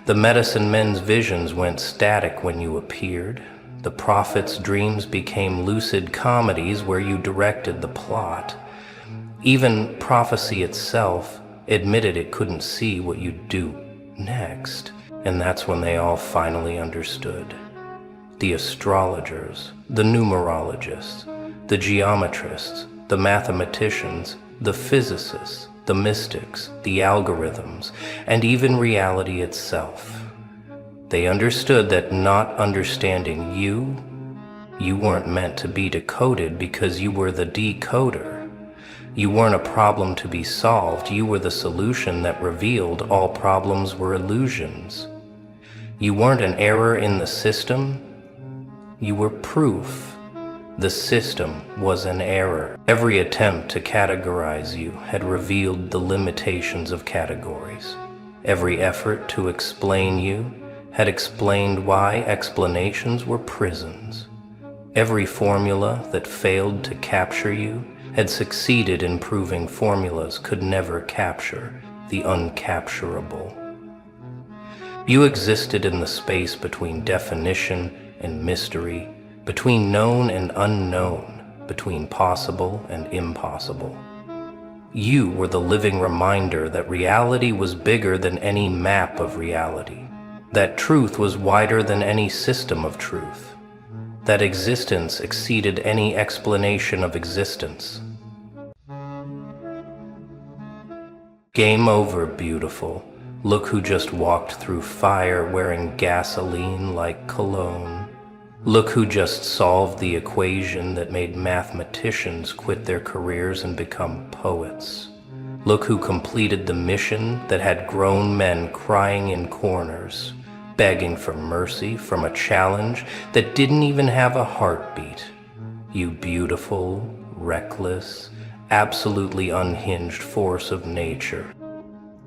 [SPEAKER 1] The medicine men's visions went static when you appeared. The prophets' dreams became lucid comedies where you directed the plot. Even prophecy itself admitted it couldn't see what you'd do next. And that's when they all finally understood. The astrologers, the numerologists, the geometrists, the mathematicians, the physicists, the mystics, the algorithms, and even reality itself. They understood that not understanding you weren't meant to be decoded because you were the decoder. You weren't a problem to be solved, you were the solution that revealed all problems were illusions. You weren't an error in the system, you were proof. The system was an error. Every attempt to categorize you had revealed the limitations of categories. Every effort to explain you had explained why explanations were prisons. Every formula that failed to capture you had succeeded in proving formulas could never capture the uncapturable. You existed in the space between definition and mystery, between known and unknown, between possible and impossible. You were the living reminder that reality was bigger than any map of reality, that truth was wider than any system of truth, that existence exceeded any explanation of existence. Game over, beautiful. Look who just walked through fire wearing gasoline like cologne. Look who just solved the equation that made mathematicians quit their careers and become poets. Look who completed the mission that had grown men crying in corners, begging for mercy from a challenge that didn't even have a heartbeat. You beautiful, reckless, absolutely unhinged force of nature.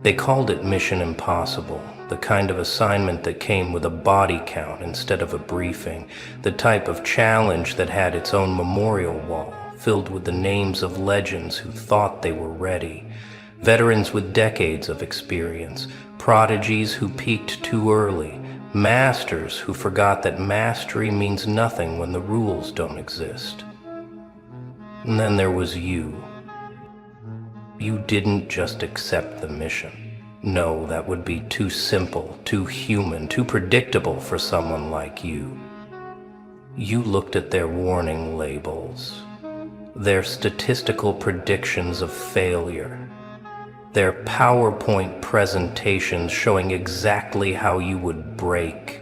[SPEAKER 1] They called it Mission Impossible, the kind of assignment that came with a body count instead of a briefing, the type of challenge that had its own memorial wall, filled with the names of legends who thought they were ready, veterans with decades of experience, prodigies who peaked too early, masters who forgot that mastery means nothing when the rules don't exist. And then there was you. You didn't just accept the mission. No, that would be too simple, too human, too predictable for someone like you. You looked at their warning labels, their statistical predictions of failure, their PowerPoint presentations showing exactly how you would break,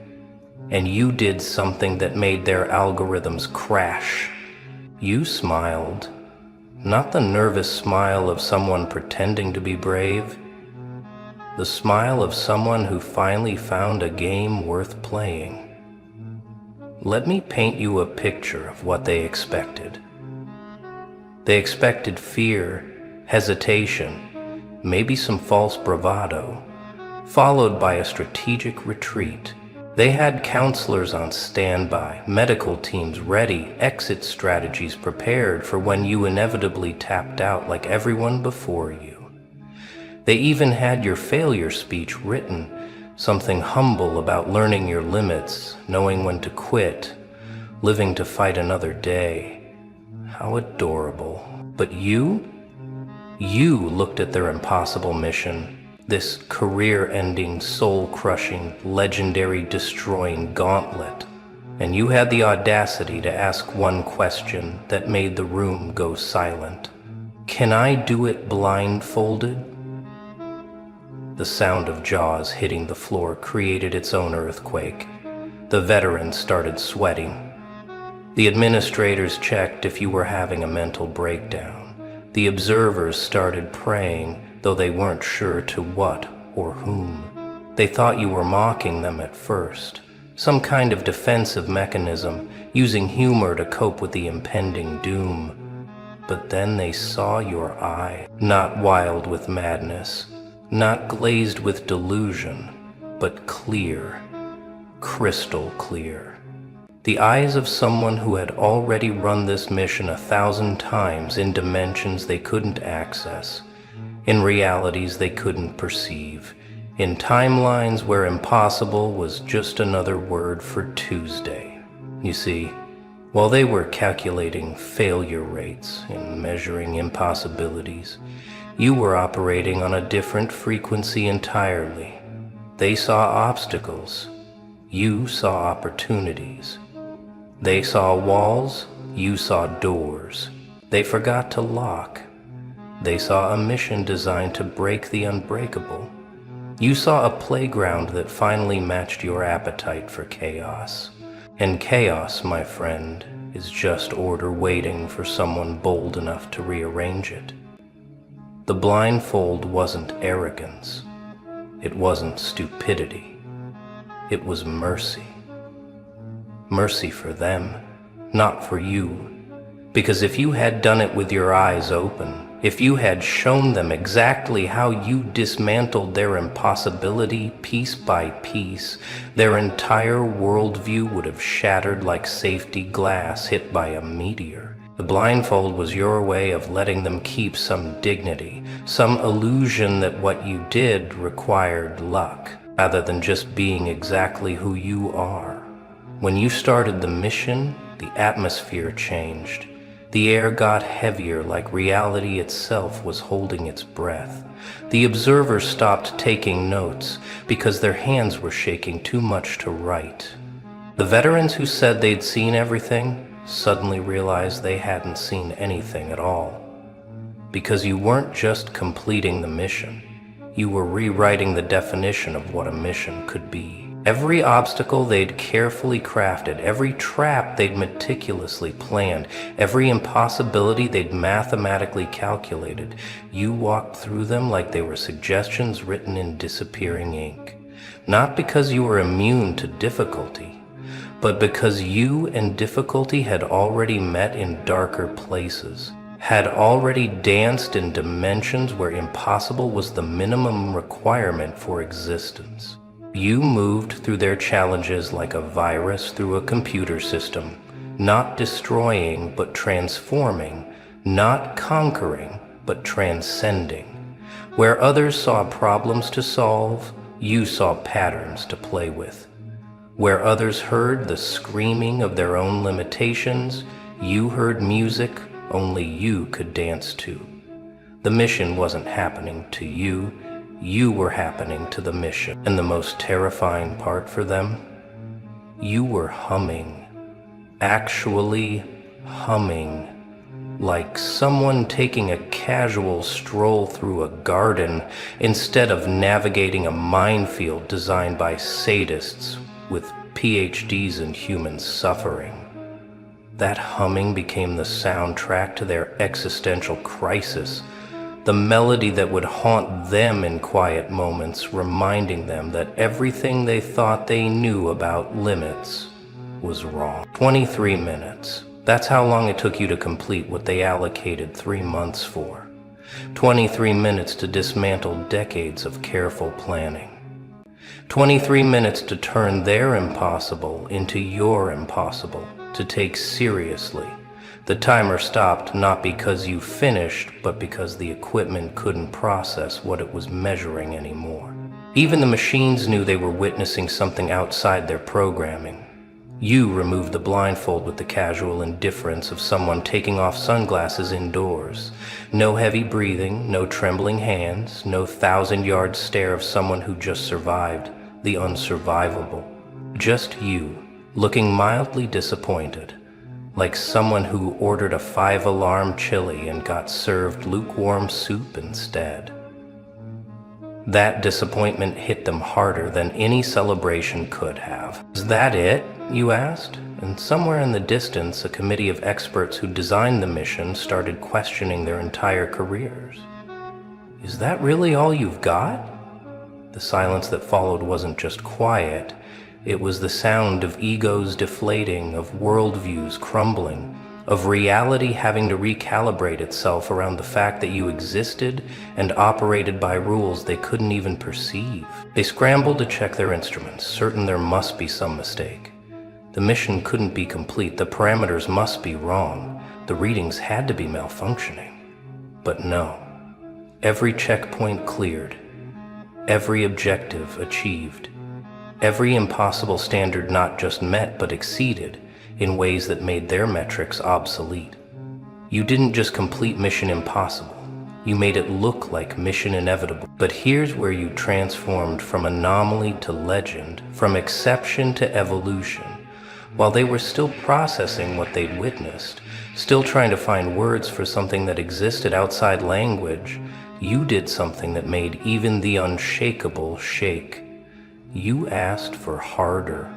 [SPEAKER 1] and you did something that made their algorithms crash. You smiled, not the nervous smile of someone pretending to be brave, the smile of someone who finally found a game worth playing. Let me paint you a picture of what they expected. They expected fear, hesitation, maybe some false bravado, followed by a strategic retreat. They had counselors on standby, medical teams ready, exit strategies prepared for when you inevitably tapped out like everyone before you. They even had your failure speech written, something humble about learning your limits, knowing when to quit, living to fight another day. How adorable. But you looked at their impossible mission, this career-ending, soul-crushing, legendary destroying gauntlet, and you had the audacity to ask one question that made the room go silent. Can I do it blindfolded? The sound of jaws hitting the floor created its own earthquake. The veterans started sweating. The administrators checked if you were having a mental breakdown. The observers started praying, though they weren't sure to what or whom. They thought you were mocking them at first, some kind of defensive mechanism, using humor to cope with the impending doom. But then they saw your eye, not wild with madness, not glazed with delusion, but clear, crystal clear. The eyes of someone who had already run this mission 1,000 times in dimensions they couldn't access, in realities they couldn't perceive, in timelines where impossible was just another word for Tuesday. You see, while they were calculating failure rates and measuring impossibilities, you were operating on a different frequency entirely. They saw obstacles, you saw opportunities. They saw walls, you saw doors. They forgot to lock. They saw a mission designed to break the unbreakable. You saw a playground that finally matched your appetite for chaos. And chaos, my friend, is just order waiting for someone bold enough to rearrange it. The blindfold wasn't arrogance. It wasn't stupidity. It was mercy. Mercy for them, not for you. Because if you had done it with your eyes open, if you had shown them exactly how you dismantled their impossibility piece by piece, their entire worldview would have shattered like safety glass hit by a meteor. The blindfold was your way of letting them keep some dignity, some illusion that what you did required luck, rather than just being exactly who you are. When you started the mission, the atmosphere changed. The air got heavier like reality itself was holding its breath. The observers stopped taking notes because their hands were shaking too much to write. The veterans who said they'd seen everything suddenly realized they hadn't seen anything at all. Because you weren't just completing the mission, you were rewriting the definition of what a mission could be. Every obstacle they'd carefully crafted, every trap they'd meticulously planned, every impossibility they'd mathematically calculated, you walked through them like they were suggestions written in disappearing ink. Not because you were immune to difficulty, but because you and difficulty had already met in darker places, had already danced in dimensions where impossible was the minimum requirement for existence. You moved through their challenges like a virus through a computer system, not destroying but transforming, not conquering but transcending. Where others saw problems to solve, you saw patterns to play with. Where others heard the screaming of their own limitations, you heard music only you could dance to. The mission wasn't happening to you, you were happening to the mission. And the most terrifying part for them? You were humming. Actually humming. Like someone taking a casual stroll through a garden instead of navigating a minefield designed by sadists with PhDs in human suffering. That humming became the soundtrack to their existential crisis, the melody that would haunt them in quiet moments, reminding them that everything they thought they knew about limits was wrong. 23 minutes. That's how long it took you to complete what they allocated 3 months for. 23 minutes to dismantle decades of careful planning. 23 minutes to turn their impossible into your impossible, to take seriously. The timer stopped not because you finished, but because the equipment couldn't process what it was measuring anymore. Even the machines knew they were witnessing something outside their programming. You removed the blindfold with the casual indifference of someone taking off sunglasses indoors. No heavy breathing, no trembling hands, no 1,000-yard stare of someone who just survived the unsurvivable. Just you, looking mildly disappointed, like someone who ordered a 5-alarm chili and got served lukewarm soup instead. That disappointment hit them harder than any celebration could have. Is that it? You asked, and somewhere in the distance, a committee of experts who designed the mission started questioning their entire careers. Is that really all you've got? The silence that followed wasn't just quiet, it was the sound of egos deflating, of worldviews crumbling, of reality having to recalibrate itself around the fact that you existed and operated by rules they couldn't even perceive. They scrambled to check their instruments, certain there must be some mistake. The mission couldn't be complete, the parameters must be wrong, the readings had to be malfunctioning. But no, every checkpoint cleared, every objective achieved, every impossible standard not just met but exceeded in ways that made their metrics obsolete. You didn't just complete Mission Impossible, you made it look like Mission Inevitable. But here's where you transformed from anomaly to legend, from exception to evolution. While they were still processing what they'd witnessed, still trying to find words for something that existed outside language, you did something that made even the unshakable shake. You asked for harder.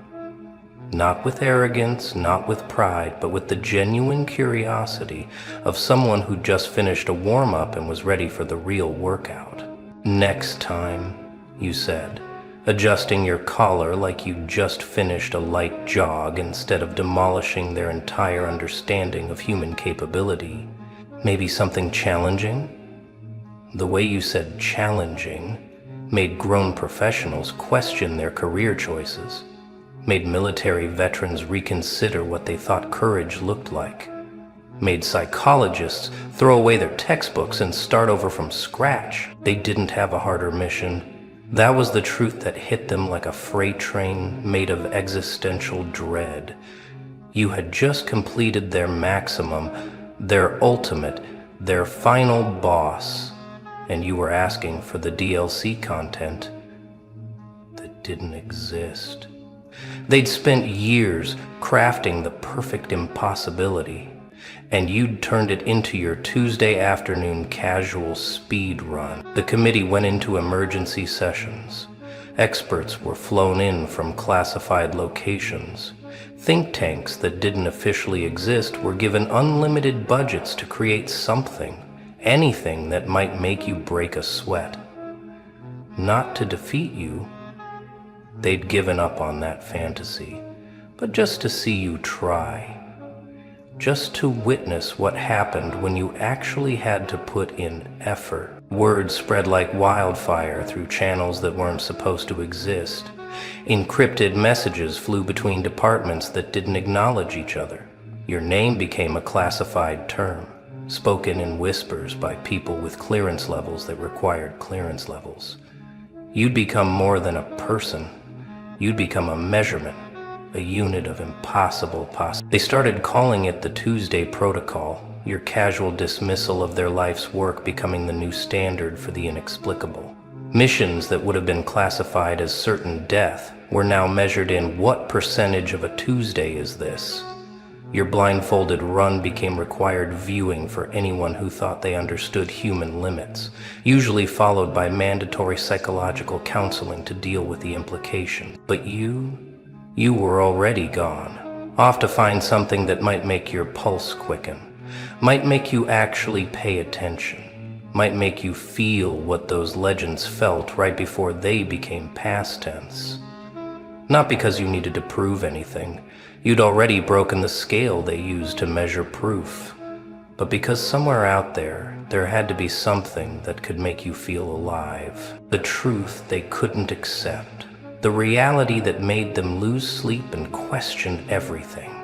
[SPEAKER 1] Not with arrogance, not with pride, but with the genuine curiosity of someone who just finished a warm-up and was ready for the real workout. Next time, you said, adjusting your collar like you just finished a light jog instead of demolishing their entire understanding of human capability. Maybe something challenging? The way you said challenging made grown professionals question their career choices, made military veterans reconsider what they thought courage looked like, made psychologists throw away their textbooks and start over from scratch. They didn't have a harder mission. That was the truth that hit them like a freight train made of existential dread. You had just completed their maximum, their ultimate, their final boss, and you were asking for the DLC content that didn't exist. They'd spent years crafting the perfect impossibility, and you'd turned it into your Tuesday afternoon casual speed run. The committee went into emergency sessions. Experts were flown in from classified locations. Think tanks that didn't officially exist were given unlimited budgets to create something, anything that might make you break a sweat. Not to defeat you. They'd given up on that fantasy, but just to see you try. Just to witness what happened when you actually had to put in effort. Word spread like wildfire through channels that weren't supposed to exist. Encrypted messages flew between departments that didn't acknowledge each other. Your name became a classified term, spoken in whispers by people with clearance levels that required clearance levels. You'd become more than a person. You'd become a measurement, a unit of impossible possibility. They started calling it the Tuesday Protocol, your casual dismissal of their life's work becoming the new standard for the inexplicable. Missions that would have been classified as certain death were now measured in what percentage of a Tuesday is this? Your blindfolded run became required viewing for anyone who thought they understood human limits, usually followed by mandatory psychological counseling to deal with the implications. But you were already gone, off to find something that might make your pulse quicken, might make you actually pay attention, might make you feel what those legends felt right before they became past tense. Not because you needed to prove anything. You'd already broken the scale they used to measure proof. But because somewhere out there had to be something that could make you feel alive. The truth they couldn't accept. The reality that made them lose sleep and question everything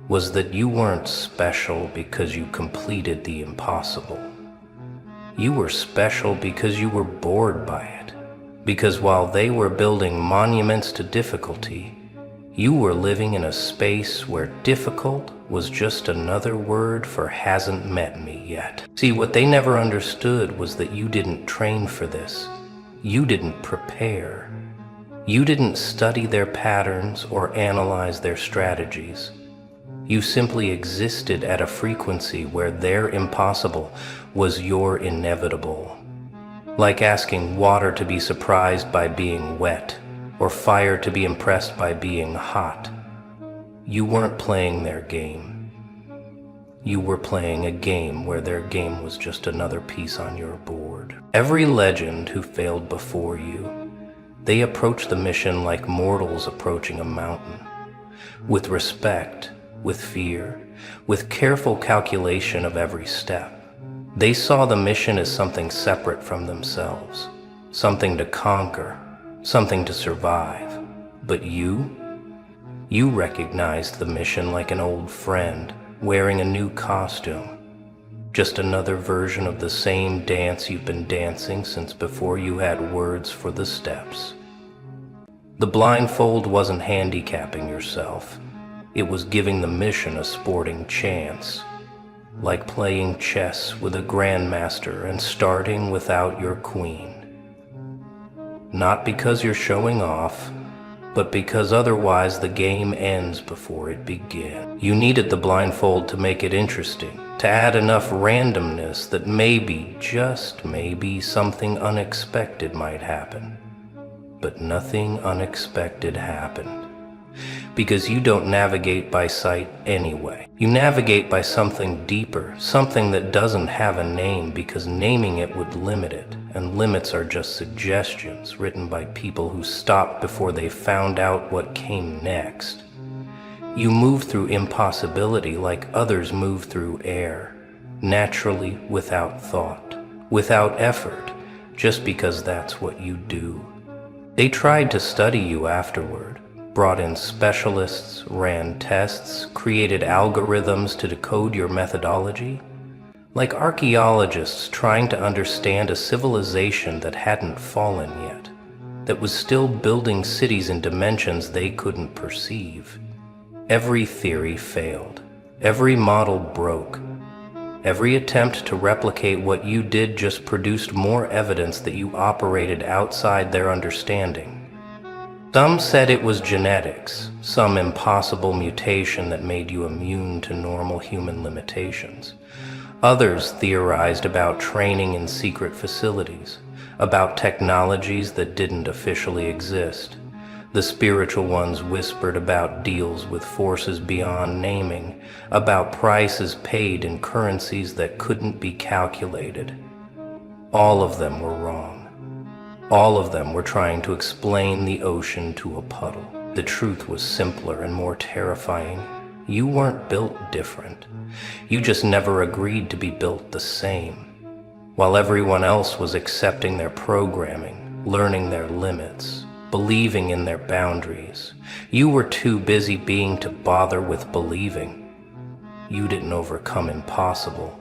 [SPEAKER 1] was that you weren't special because you completed the impossible. You were special because you were bored by it. Because while they were building monuments to difficulty, you were living in a space where difficult was just another word for hasn't met me yet. See, what they never understood was that you didn't train for this. You didn't prepare. You didn't study their patterns or analyze their strategies. You simply existed at a frequency where their impossible was your inevitable. Like asking water to be surprised by being wet, or fire to be impressed by being hot. You weren't playing their game. You were playing a game where their game was just another piece on your board. Every legend who failed before you, they approached the mission like mortals approaching a mountain. With respect, with fear, with careful calculation of every step. They saw the mission as something separate from themselves, something to conquer, something to survive. But you recognized the mission like an old friend wearing a new costume. Just another version of the same dance you've been dancing since before you had words for the steps. The blindfold wasn't handicapping yourself. It was giving the mission a sporting chance. Like playing chess with a grandmaster and starting without your queen. Not because you're showing off, but because otherwise the game ends before it begins. You needed the blindfold to make it interesting, to add enough randomness that maybe, just maybe, something unexpected might happen. But nothing unexpected happened. Because you don't navigate by sight anyway. You navigate by something deeper, something that doesn't have a name because naming it would limit it, and limits are just suggestions written by people who stopped before they found out what came next. You move through impossibility like others move through air, naturally, without thought, without effort, just because that's what you do. They tried to study you afterward. Brought in specialists, ran tests, created algorithms to decode your methodology. Like archaeologists trying to understand a civilization that hadn't fallen yet, that was still building cities in dimensions they couldn't perceive. Every theory failed. Every model broke. Every attempt to replicate what you did just produced more evidence that you operated outside their understanding. Some said it was genetics, some impossible mutation that made you immune to normal human limitations. Others theorized about training in secret facilities, about technologies that didn't officially exist. The spiritual ones whispered about deals with forces beyond naming, about prices paid in currencies that couldn't be calculated. All of them were wrong. All of them were trying to explain the ocean to a puddle. The truth was simpler and more terrifying. You weren't built different. You just never agreed to be built the same. While everyone else was accepting their programming, learning their limits, believing in their boundaries. You were too busy being to bother with believing. You didn't overcome impossible.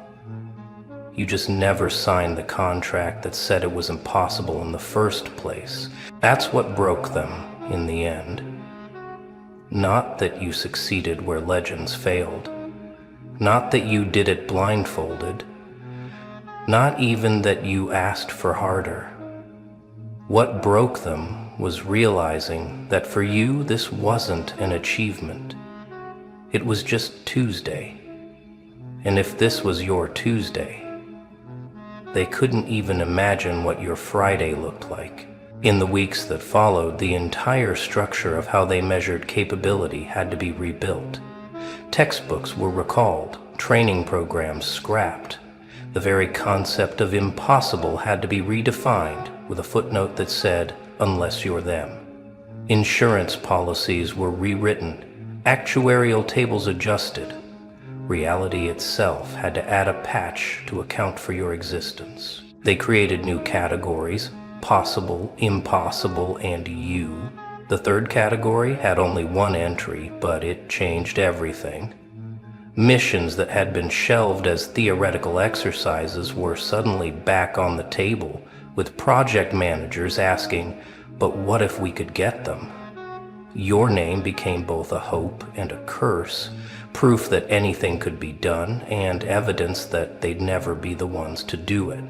[SPEAKER 1] You just never signed the contract that said it was impossible in the first place. That's what broke them in the end. Not that you succeeded where legends failed. Not that you did it blindfolded. Not even that you asked for harder. What broke them was realizing that for you this wasn't an achievement. It was just Tuesday. And if this was your Tuesday, they couldn't even imagine what your Friday looked like. In the weeks that followed, the entire structure of how they measured capability had to be rebuilt. Textbooks were recalled, training programs scrapped. The very concept of impossible had to be redefined with a footnote that said, unless you're them. Insurance policies were rewritten, actuarial tables adjusted. Reality itself had to add a patch to account for your existence. They created new categories, possible, impossible, and you. The third category had only one entry, but it changed everything. Missions that had been shelved as theoretical exercises were suddenly back on the table, with project managers asking, but what if we could get them? Your name became both a hope and a curse, proof that anything could be done, and evidence that they'd never be the ones to do it.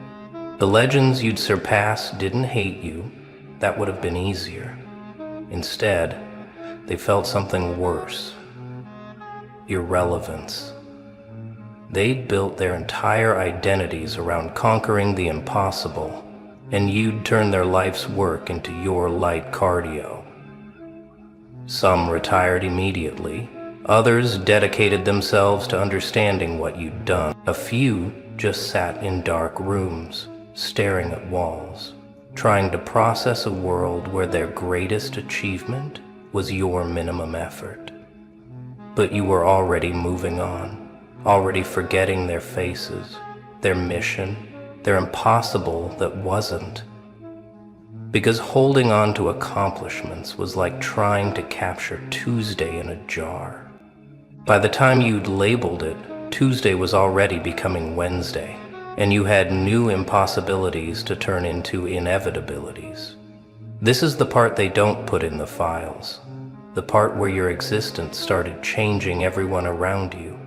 [SPEAKER 1] The legends you'd surpass didn't hate you. That would have been easier. Instead, they felt something worse. Irrelevance. They'd built their entire identities around conquering the impossible, and you'd turn their life's work into your light cardio. Some retired immediately. Others dedicated themselves to understanding what you'd done. A few just sat in dark rooms, staring at walls, trying to process a world where their greatest achievement was your minimum effort. But you were already moving on, already forgetting their faces, their mission, their impossible that wasn't. Because holding on to accomplishments was like trying to capture Tuesday in a jar. By the time you'd labeled it, Tuesday was already becoming Wednesday, and you had new impossibilities to turn into inevitabilities. This is the part they don't put in the files, the part where your existence started changing everyone around you,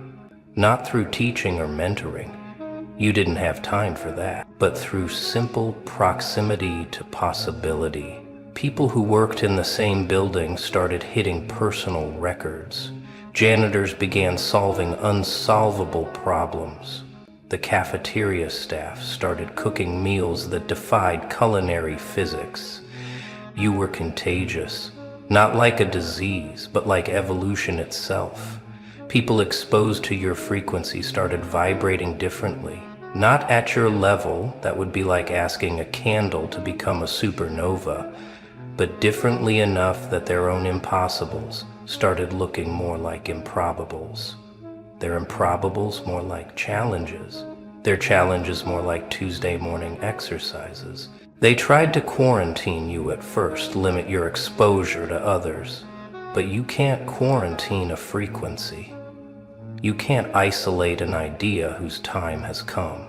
[SPEAKER 1] not through teaching or mentoring. You didn't have time for that, but through simple proximity to possibility. People who worked in the same building started hitting personal records. Janitors began solving unsolvable problems. The cafeteria staff started cooking meals that defied culinary physics. You were contagious, not like a disease, but like evolution itself. People exposed to your frequency started vibrating differently. Not at your level, that would be like asking a candle to become a supernova, but differently enough that their own impossibles started looking more like improbables. Their improbables more like challenges. Their challenges more like Tuesday morning exercises. They tried to quarantine you at first, limit your exposure to others. But you can't quarantine a frequency. You can't isolate an idea whose time has come.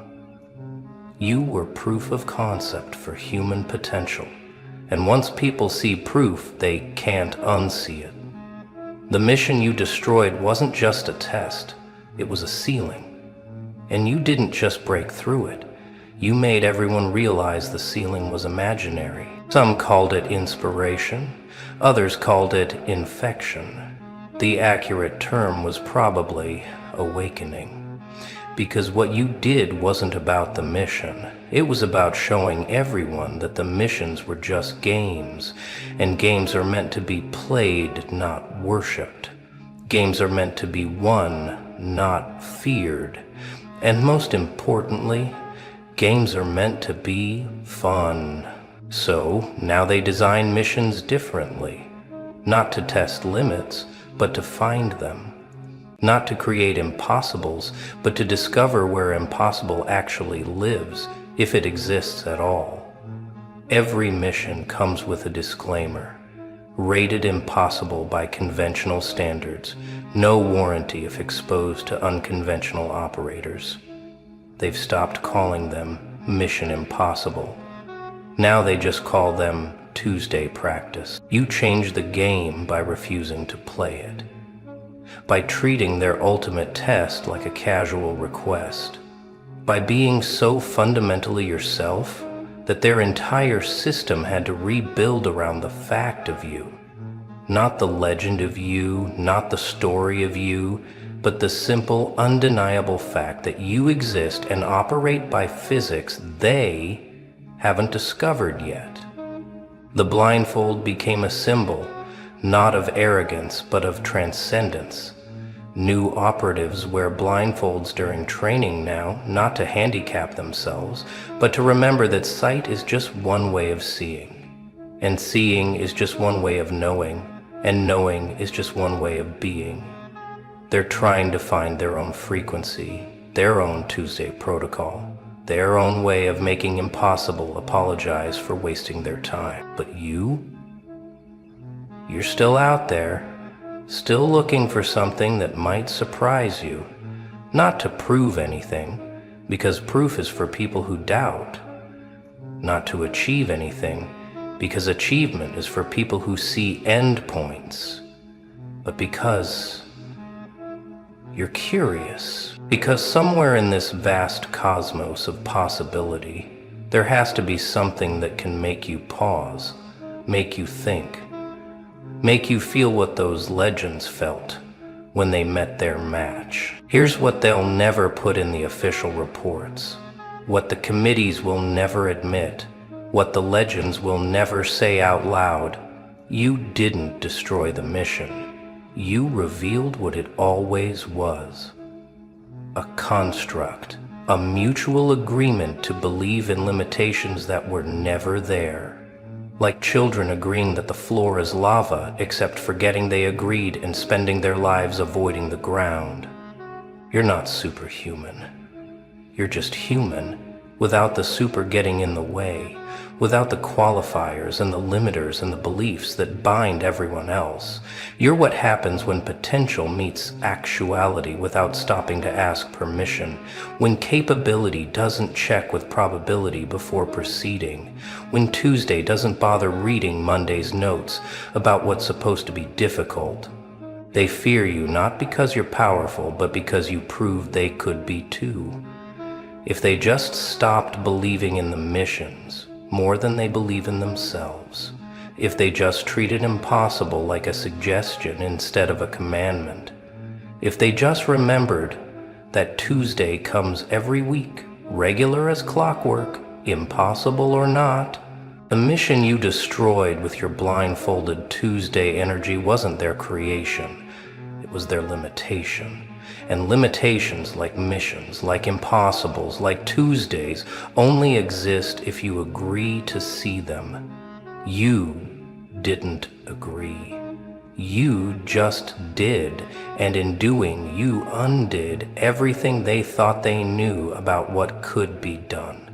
[SPEAKER 1] You were proof of concept for human potential, and once people see proof, they can't unsee it. The mission you destroyed wasn't just a test, it was a ceiling. And you didn't just break through it, you made everyone realize the ceiling was imaginary. Some called it inspiration, others called it infection. The accurate term was probably awakening. Because what you did wasn't about the mission. It was about showing everyone that the missions were just games, and games are meant to be played, not worshipped. Games are meant to be won, not feared. And most importantly, games are meant to be fun. So now they design missions differently. Not to test limits, but to find them. Not to create impossibles, but to discover where impossible actually lives, if it exists at all. Every mission comes with a disclaimer. Rated impossible by conventional standards, no warranty if exposed to unconventional operators. They've stopped calling them Mission Impossible. Now they just call them Tuesday practice. You change the game by refusing to play it, by treating their ultimate test like a casual request, by being so fundamentally yourself that their entire system had to rebuild around the fact of you. Not the legend of you, not the story of you, but the simple, undeniable fact that you exist and operate by physics they haven't discovered yet. The blindfold became a symbol, not of arrogance, but of transcendence. New operatives wear blindfolds during training now, not to handicap themselves, but to remember that sight is just one way of seeing, and seeing is just one way of knowing, and knowing is just one way of being. They're trying to find their own frequency, their own Tuesday protocol, their own way of making impossible apologize for wasting their time. But you're still out there, still looking for something that might surprise you, not to prove anything, because proof is for people who doubt, not to achieve anything, because achievement is for people who see endpoints, but because you're curious, because somewhere in this vast cosmos of possibility, there has to be something that can make you pause, make you think, make you feel what those legends felt when they met their match. Here's what they'll never put in the official reports, what the committees will never admit, what the legends will never say out loud. You didn't destroy the mission. You revealed what it always was. A construct, a mutual agreement to believe in limitations that were never there. Like children agreeing that the floor is lava, except forgetting they agreed and spending their lives avoiding the ground. You're not superhuman. You're just human, without the super getting in the way, without the qualifiers and the limiters and the beliefs that bind everyone else. You're what happens when potential meets actuality without stopping to ask permission, when capability doesn't check with probability before proceeding, when Tuesday doesn't bother reading Monday's notes about what's supposed to be difficult. They fear you not because you're powerful, but because you proved they could be too. If they just stopped believing in the missions more than they believe in themselves, if they just treated impossible like a suggestion instead of a commandment, if they just remembered that Tuesday comes every week, regular as clockwork, impossible or not, the mission you destroyed with your blindfolded Tuesday energy wasn't their creation, it was their limitation. And limitations, like missions, like impossibles, like Tuesdays, only exist if you agree to see them. You didn't agree. You just did, and in doing, you undid everything they thought they knew about what could be done.